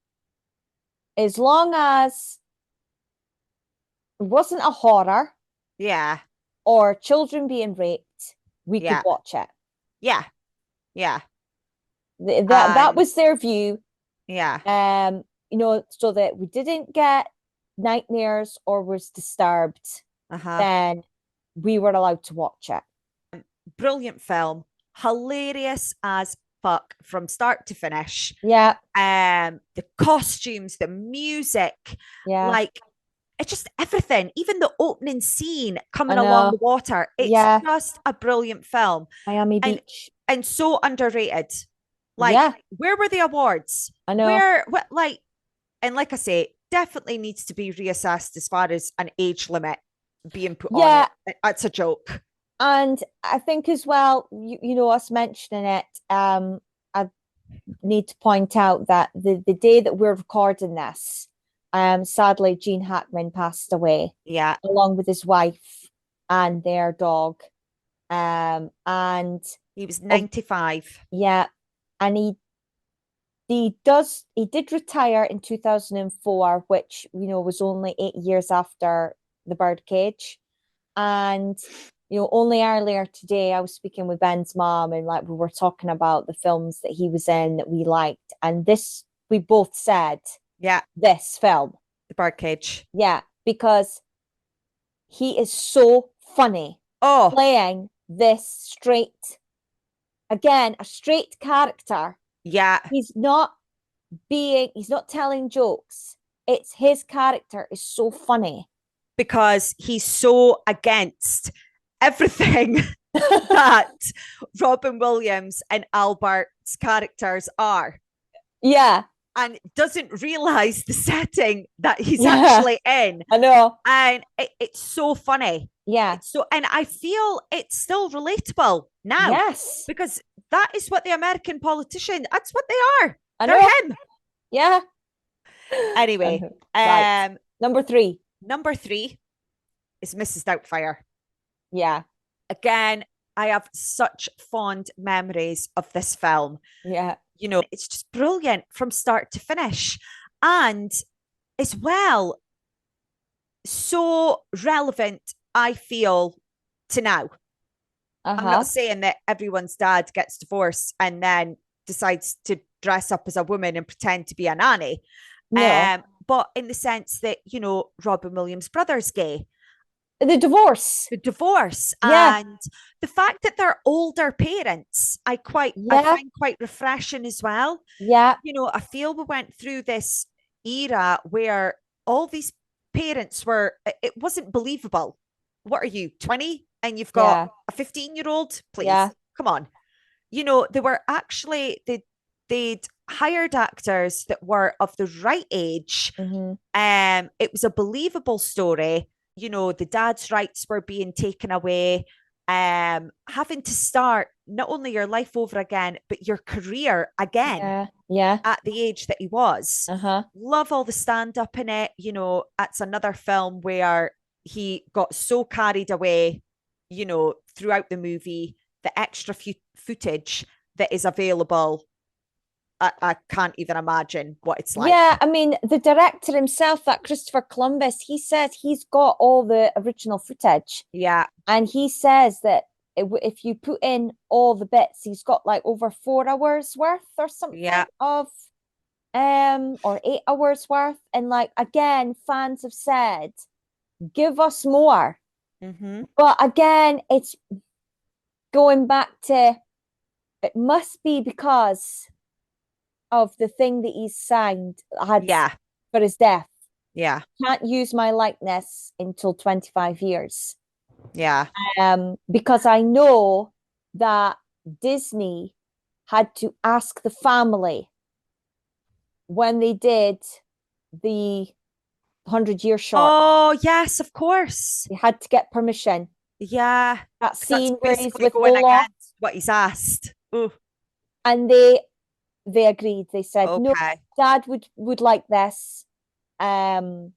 as long as it wasn't a horror Yeah, or children being raped, we could yeah, watch it. yeah, yeah. That And was their view. yeah, So that we didn't get nightmares or was disturbed, uh-huh. then we were allowed to watch it. Brilliant film, hilarious as fuck from start to finish. Yeah, The costumes, the music, yeah, like it's just everything. Even the opening scene I coming along the know. water, it's Yeah, just a brilliant film. Miami And Beach. so underrated. Like, Yeah, where were the awards? I know. Where what like and like I say, definitely needs to be reassessed as far as an age limit being put on Yeah, it. That's a joke. and I think as well, us mentioning it, I need to point out that the day that we're recording this, sadly, Gene Hackman passed away Yeah. along with his wife and their dog. And He was oh, 95. yeah, and he did retire in 2004, which was only 8 years after the birdcage. And only earlier today I was speaking with Ben's mom, and like we were talking about the films that he was in that we liked, and this we both said Yeah. this film. The birdcage. Yeah, because he is so funny Oh, playing this straight, again, a straight character. yeah. He's not telling jokes. It's his character is so funny. Because he's so against everything that Robin Williams and Albert's characters are, Yeah, and doesn't realize the setting that he's yeah, actually in. I know. And it's so funny. Yeah, It's so, and I feel it's still relatable now yes, because that is what the American politician, that's what they are. I They're know. him. Yeah. Anyway, Right. Number three. number three is Mrs. Doubtfire. Yeah. Again, I have such fond memories of this film. Yeah. It's just brilliant from start to finish. And as well, so relevant, I feel, to now. I'm not Uh-huh. saying that everyone's dad gets divorced and then decides to dress up as a woman and pretend to be a nanny. No. But in the sense that, Robin Williams' brother's gay, The divorce. the divorce Yeah. and the fact that they're older parents, I Yeah. find quite refreshing as well. Yeah. I feel we went through this era where all these parents were, it wasn't believable. What are you, 20? And you've got Yeah. a 15-year-old? Please, Yeah. come on. They were actually, they'd hired actors that were of the right age. Mm-hmm. It was a believable story. The dad's rights were being taken away. Having to start not only your life over again, but your career again Yeah. Yeah. at the age that he was. Uh-huh. Love all the stand up in it. That's another film where he got so carried away, throughout the movie, the extra footage that is available. I can't even imagine what it's like. Yeah, I mean, the director himself, that Christopher Columbus, he says he's got all the original footage. Yeah. And he says that if you put in all the bits, he's got like over 4 hours worth or something Yeah. of or 8 hours worth. And like again, fans have said, give us more. Mm-hmm. But again, it's going back to it must be because of the thing that he's signed had Yeah. for his death. Yeah. Can't use my likeness until 25 years. Yeah. Because I know that Disney had to ask the family when they did the 100-year short. Oh, yes, of course. They had to get permission. Yeah. That That's scene where he's basically with going Lola, against what he's asked. Ooh. and they agreed. They said, no, Okay. Dad would like this. We're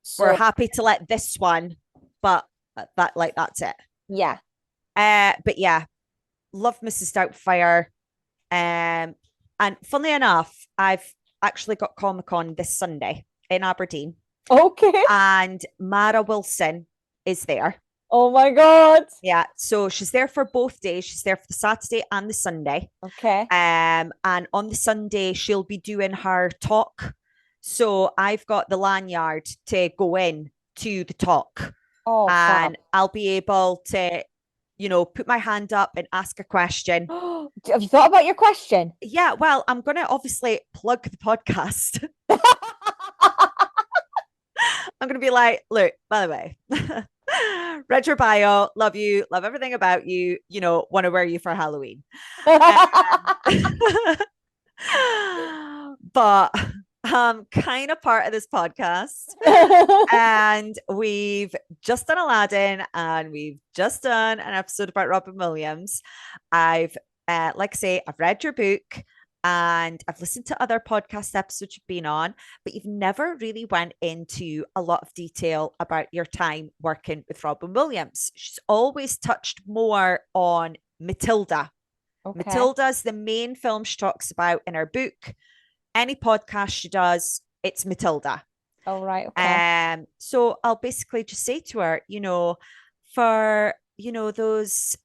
So happy to let this one, but that's it. yeah. But yeah, love Mrs. Doubtfire. And funnily enough, I've actually got Comic Con this Sunday in Aberdeen, Okay. and Mara Wilson is there. Oh my God. Yeah, so she's there for both days. She's there for the Saturday and the Sunday. Okay. And on the Sunday, she'll be doing her talk. So I've got the lanyard to go in to the talk, Oh, fab. and I'll be able to, put my hand up and ask a question. Have you thought about your question? Yeah, well, I'm going to obviously plug the podcast. I'm going to be like, look, by the way, read your bio, love you, love everything about you, want to wear you for Halloween. But I'm kind of part of this podcast. And we've just done Aladdin and we've just done an episode about Robin Williams. I've, like I say, I've read your book and I've listened to other podcast episodes you've been on, but you've never really went into a lot of detail about your time working with Robin Williams. She's always touched more on Matilda. Okay. Matilda's the main film she talks about in her book. Any podcast she does, it's Matilda. Oh, right. Okay. So I'll basically just say to her, for those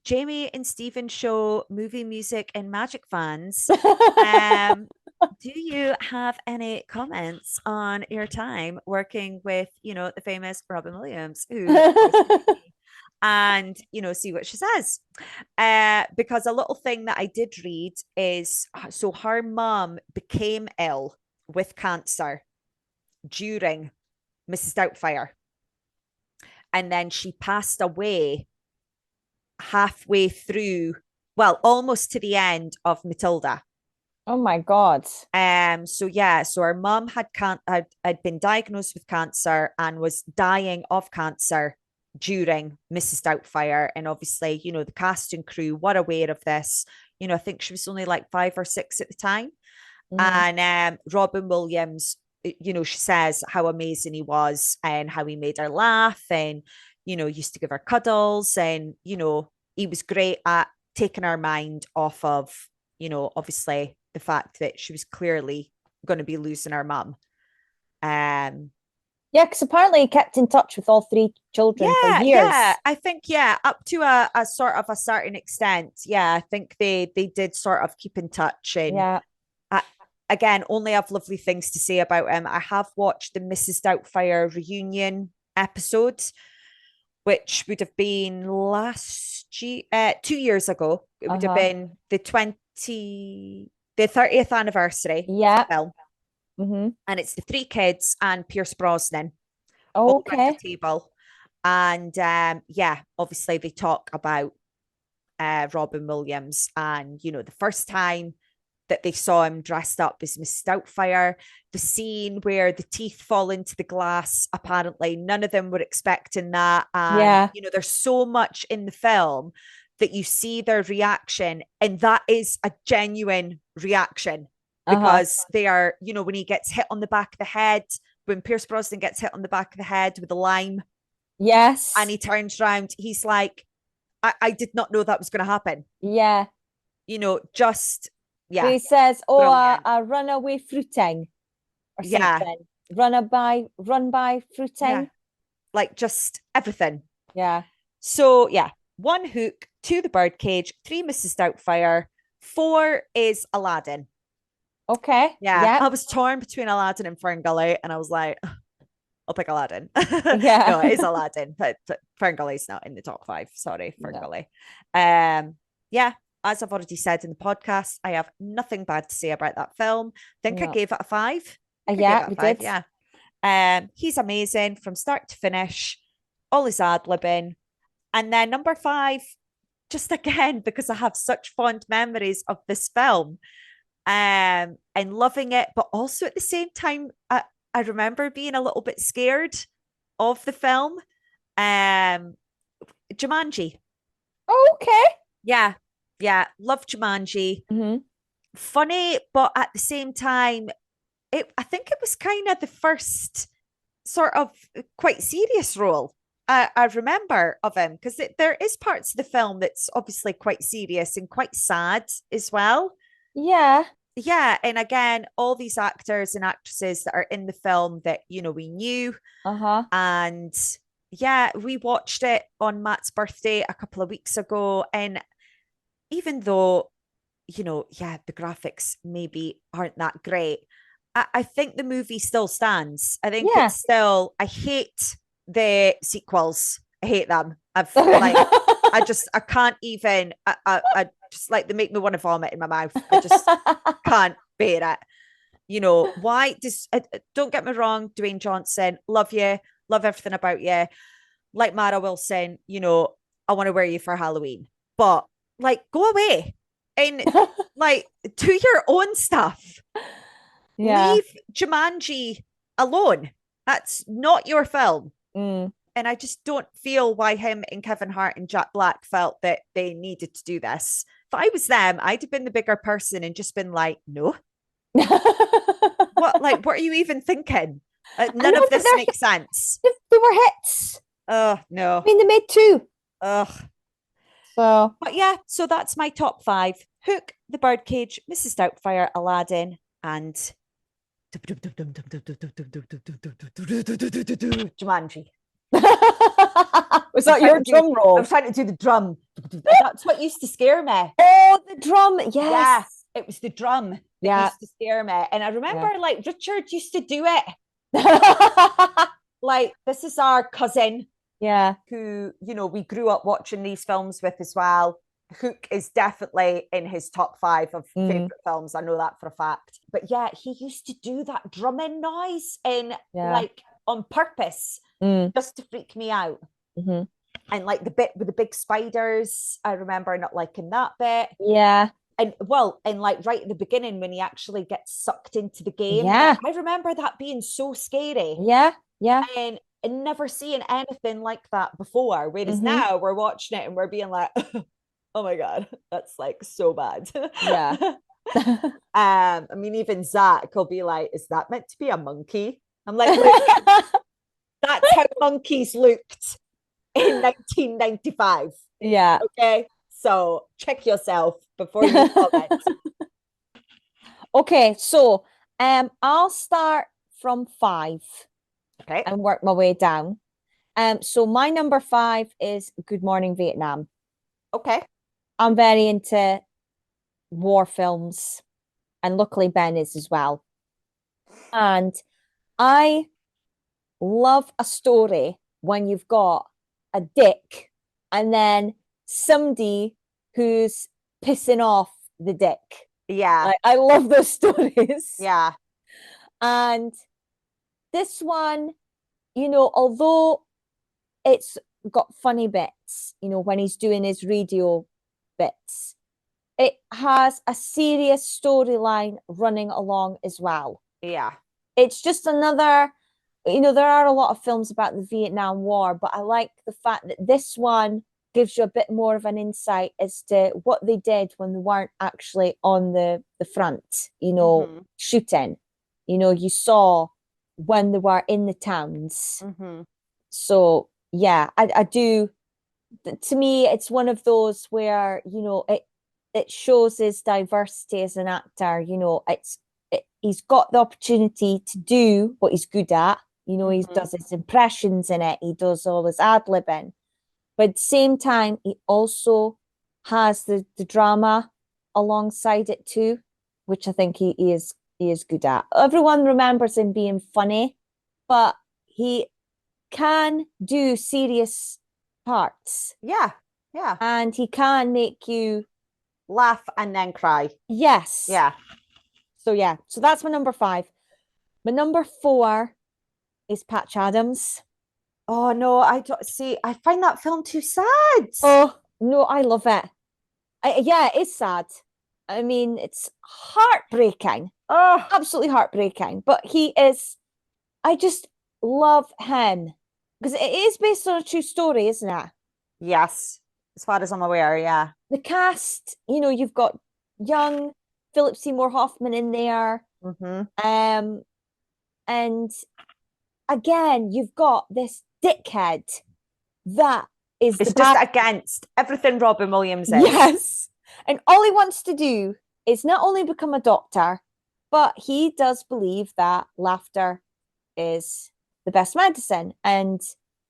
Jamie and Stephen show movie music and magic fans, do you have any comments on your time working with, the famous Robin Williams, who and see what she says. Because a little thing that I did read is so her mum became ill with cancer during Mrs. Doubtfire. And then she passed away halfway through, well, almost to the end of Matilda. Oh my God. So her mum had been diagnosed with cancer and was dying of cancer during Mrs. Doubtfire. And obviously, the cast and crew were aware of this. I think she was only like 5 or 6 at the time. Mhm. And Robin Williams, she says how amazing he was and how he made her laugh and, used to give her cuddles. And, he was great at taking our mind off of, obviously the fact that she was clearly going to be losing her mum. Um, Yeah, because apparently he kept in touch with all three children for yeah, years. I think up to a sort of a certain extent. Yeah, I think they did sort of keep in touch, and Yeah. I, again, only have lovely things to say about him. I have watched the Mrs. Doubtfire reunion episode, which would have been last year, 2 years ago. It would have Uh-huh. been the 30th anniversary of the Yeah. film. Mm-hmm. And it's the three kids and Pierce Brosnan all around the Okay. table. And yeah, obviously they talk about Robin Williams and, the first time that they saw him dressed up as Miss Doubtfire, the scene where the teeth fall into the glass. Apparently, none of them were expecting that. And, Yeah. there's so much in the film that you see their reaction, and that is a genuine reaction Uh-huh. because they are, when he gets hit on the back of the head, when Pierce Brosnan gets hit on the back of the head with a lime and Yes. he turns around, he's like, I did not know that was going to happen. Yeah. Just, But yeah, he says, "Oh, brilliant. a runaway fruiting or Yeah, something. Run by yeah, fruiting." like just everything. Yeah. So, yeah, one hook, two the birdcage, three Mrs. Doubtfire, four is Aladdin. Okay. Yeah, Yeah. I was torn between Aladdin and Ferngully, and I was like, I'll pick Aladdin. Yeah. No, it is Aladdin, but Ferngully's not in the top five. Sorry, No. Ferngully. Yeah, as I've already said in the podcast, I have nothing bad to say about that film. I think I No. gave it a five. I think I gave Yeah, it a we five. did. Yeah. He's amazing from start to finish, all his ad libbing. And then number five, just again, because I have such fond memories of this film and loving it, but also at the same time, I remember being a little bit scared of the film. Um, Jumanji. Okay. Yeah. Yeah. Love Jumanji. Mm-hmm. Funny, but at the same time, I think it was kind of the first sort of quite serious role I remember of him because there is parts of the film that's obviously quite serious and quite sad as well. Yeah. Yeah, and again, all these actors and actresses that are in the film that we knew, Uh-huh. and yeah, we watched it on Matt's birthday a couple of weeks ago. And even though, yeah, the graphics maybe aren't that great, I think the movie still stands. I think Yeah. it's still, I hate the sequels. I hate them. I can't even, I just like, they make me want to vomit in my mouth. I just can't bear it. Why does, don't get me wrong, Dwayne Johnson, love you, love everything about you. Like Mara Wilson, I want to wear you for Halloween, but like, go away and like, do your own stuff. Yeah. Leave Jumanji alone. That's not your film. Mm. And I just don't feel why him and Kevin Hart and Jack Black felt that they needed to do this. If I was them, I'd have been the bigger person and just been like, no, what are you even thinking? I None know, of but this makes sense. they were hits. Oh, I no. mean, they made two. Ugh. So, But yeah, so that's my top five: Hook, The Birdcage, Mrs. Doubtfire, Aladdin, and Jumanji. was I was that trying your to do drum I roll? was trying to do the drum. That's what used to scare me. Oh, the drum. Yeah, Yes. it was the drum that Yeah. used to scare me. And I remember Yeah. like Richard used to do it. Like, this is our cousin Yeah. who, we grew up watching these films with as well. Hook is definitely in his top five of Mm. favorite films. I know that for a fact. But yeah, he used to do that drumming noise in Yeah. like on purpose Mm. just to freak me out. Mm-hmm. And like the bit with the big spiders, I remember not liking that bit. Yeah. And like right at the beginning when he actually gets sucked into the game, Yeah. I remember that being so scary. Yeah. Yeah. And never seeing anything like that before. Whereas Mm-hmm. now we're watching it and we're being like, oh my God, that's like so bad. Yeah. I mean, even Zach will be like, is that meant to be a monkey? I'm like, look, that's how monkeys looked in 1995. Yeah. Okay. So check yourself before you comment. Okay, so I'll start from five Okay. and work my way down. So my number five is Good Morning Vietnam. Okay. I'm very into war films, and luckily Ben is as well. And I love a story when you've got a dick and then somebody who's pissing off the dick. Yeah. I love those stories. Yeah. And this one, although it's got funny bits, when he's doing his radio bits, it has a serious storyline running along as well. Yeah. It's just another, there are a lot of films about the Vietnam War, but I like the fact that this one gives you a bit more of an insight as to what they did when they weren't actually on the front, shooting. You saw when they were in the towns. Mm-hmm. So yeah, I do. To me, it's one of those where it shows his diversity as an actor. He's got the opportunity to do what he's good at. He does his impressions in it. He does all his ad libbing, but at the same time, he also has the drama alongside it too, which I think he is good at. Everyone remembers him being funny, but he can do serious parts. Yeah. Yeah. And he can make you laugh and then cry. Yes. Yeah. So that's my number five. My number four is Patch Adams. Oh no, I don't see. I find that film too sad. Oh no, I love it. Yeah, it is sad. I mean, it's heartbreaking. Oh, absolutely heartbreaking. But he is. I just love him because it is based on a true story, isn't it? yes, as far as I'm aware, yeah. The cast, you've got young Philip Seymour Hoffman in there. Mm-hmm. And again, you've got this dickhead that is it's just against everything Robin Williams is. Yes. And all he wants to do is not only become a doctor, but he does believe that laughter is the best medicine. And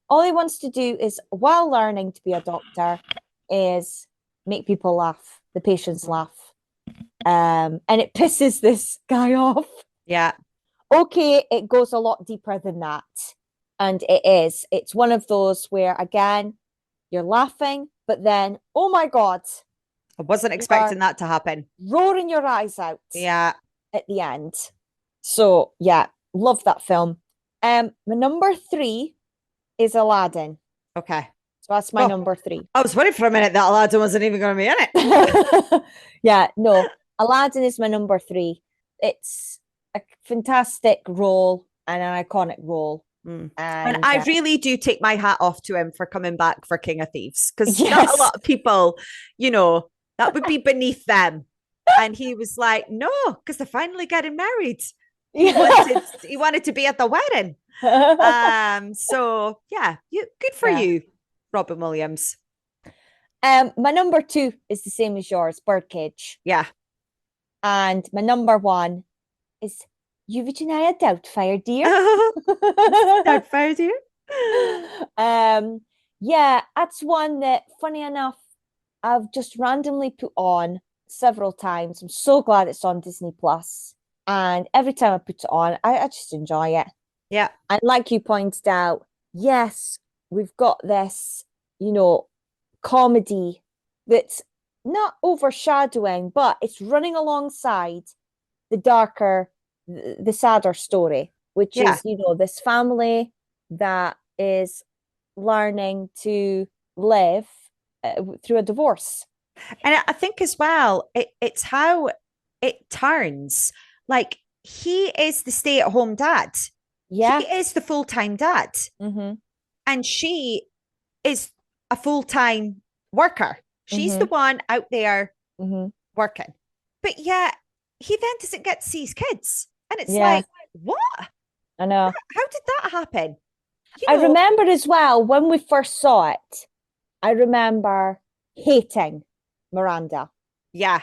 All he wants to do is, while learning to be a doctor, is make people laugh, the patients laugh. And it pisses this guy off. Yeah. Okay, it goes a lot deeper than that. And it is. It's one of those where, again, you're laughing, but then, oh my God, I wasn't you are expecting that to happen. roaring your eyes out Yeah. at the end. So, yeah, love that film. My number 3 is Aladdin. Okay. So that's my Oh, number 3. I was worried for a minute that Aladdin wasn't even going to be in it. Yeah, no, Aladdin is my number 3. It's a fantastic role and an iconic role. And And I really do take my hat off to him for coming back for King of Thieves, because not a yes, lot of people, that would be beneath them. And he was like, no, because they're finally getting married. He wanted to be at the wedding. So yeah, good for you, Robin Williams. My number 2 is the same as yours, Birdcage. Yeah. And my number 1 is Virginia Doubtfire, dear. Doubtfire, dear. Yeah, that's one that, funny enough, I've just randomly put on several times. I'm so glad it's on Disney Plus. And every time I put it on, I just enjoy it. Yeah. And like you pointed out, yes, we've got this, comedy that's not overshadowing, but it's running alongside the darker, the sadder story, which is, this family that is learning to live through a divorce. And I think as well, it's how it turns. Like, he is the stay-at-home dad. Yeah. He is the full-time dad. Mm-hmm. And she is a full-time worker. She's the one out there working. But yeah, he then doesn't get to see his kids. And it's like, what? I know. How did that happen? I remember as well, when we first saw it, I remember hating Miranda. Yeah.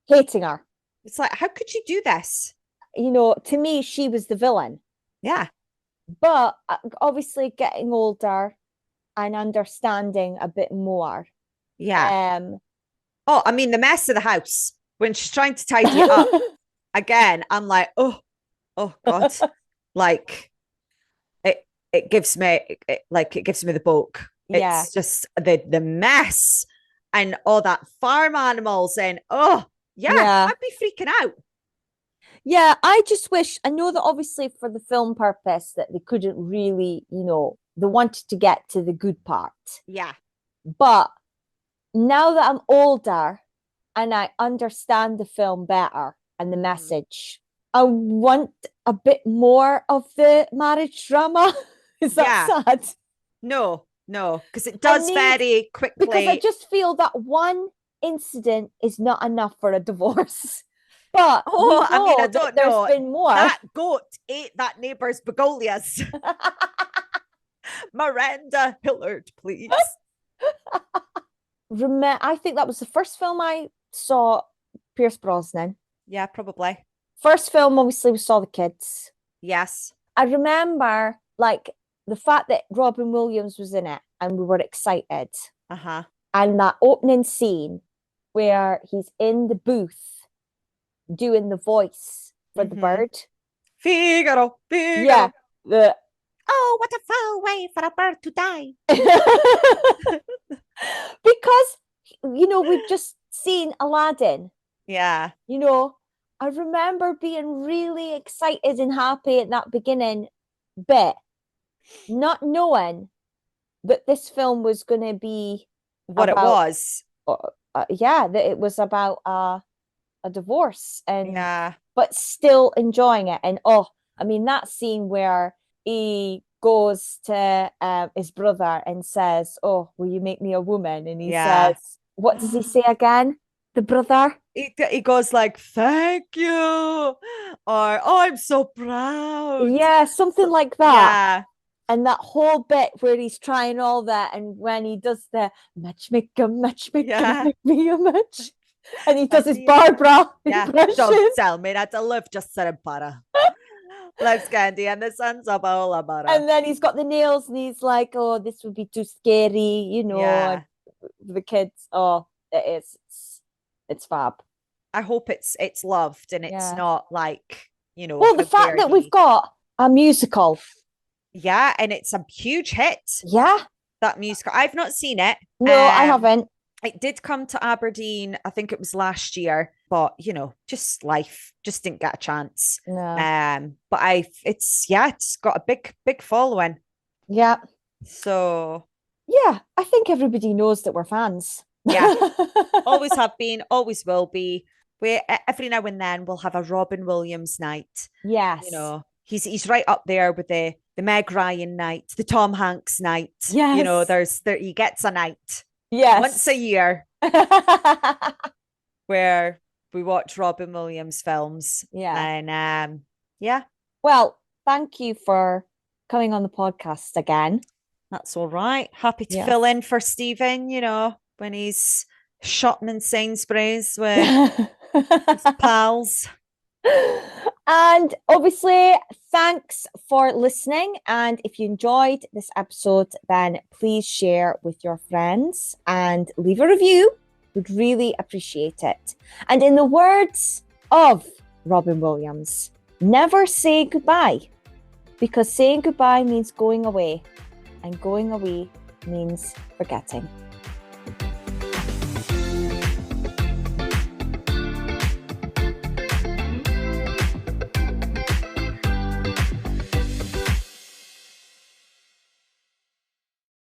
Hating her. It's like, how could you do this? To me, she was the villain. Yeah. But obviously getting older and understanding a bit more. Yeah. I mean, the mess of the house when she's trying to tidy it up again, I'm like, oh God. Like, it gives me the book. Yeah. It's just the mess and all that farm animals and I'd be freaking out. Yeah, I just wish, I know that obviously for the film purpose that they couldn't really, they wanted to get to the good part. Yeah. But now that I'm older and I understand the film better and the message, I want a bit more of the marriage drama. Is that sad? No, because it does very quickly. Because I just feel that one incident is not enough for a divorce. But I don't know. There's been more. That goat ate that neighbor's begonias. Miranda Hillard, please. I think that was the first film I saw Pierce Brosnan. Yeah, probably. First film, obviously, we saw the kids. Yes. I remember, the fact that Robin Williams was in it and we were excited. Uh-huh. And that opening scene where he's in the booth doing the voice for the bird. Figaro. Yeah. Oh, what a foul way for a bird to die. Because, we've just seen Aladdin. Yeah. I remember being really excited and happy at that beginning bit, not knowing that this film was going to be what it was. That it was about a divorce, and but still enjoying it. And that scene where he goes to his brother and says, "Oh, will you make me a woman?" And he says, what does he say again? The brother? He goes like, "Thank you," or "Oh, I'm so proud." Yeah, something like that. Yeah. And that whole bit where he's trying all that, and when he does the matchmaker, make me a match. And he does his Barbara. Yeah, don't tell me that to live just said butter. Loves candy and the sun's up all about her. And then he's got the nails and he's like, oh, this would be too scary, you know. Yeah. And the kids, oh, it is. It's fab. I hope it's loved and it's Yeah. not like, Well, the how fact dare that we've he. got a musical. Yeah, and it's a huge hit, Yeah. that musical. I've not seen it. No, I haven't. It did come to Aberdeen, I think it was last year, but just life, just didn't get a chance. No. But it's got a big following. Yeah. So Yeah, I think everybody knows that we're fans. yeah, always have been, always will be. Every now and then we'll have a Robin Williams night. Yes. He's right up there with the Meg Ryan night, the Tom Hanks night. Yes. He gets a night. Yes. Once a year where we watch Robin Williams films. Yeah. And yeah. Well, thank you for coming on the podcast again. That's all right. Happy to fill in for Stephen, when he's shopping in Sainsbury's with his pals. And obviously, thanks for listening. And if you enjoyed this episode, then please share with your friends and leave a review. We'd really appreciate it. And in the words of Robin Williams, never say goodbye, because saying goodbye means going away, and going away means forgetting.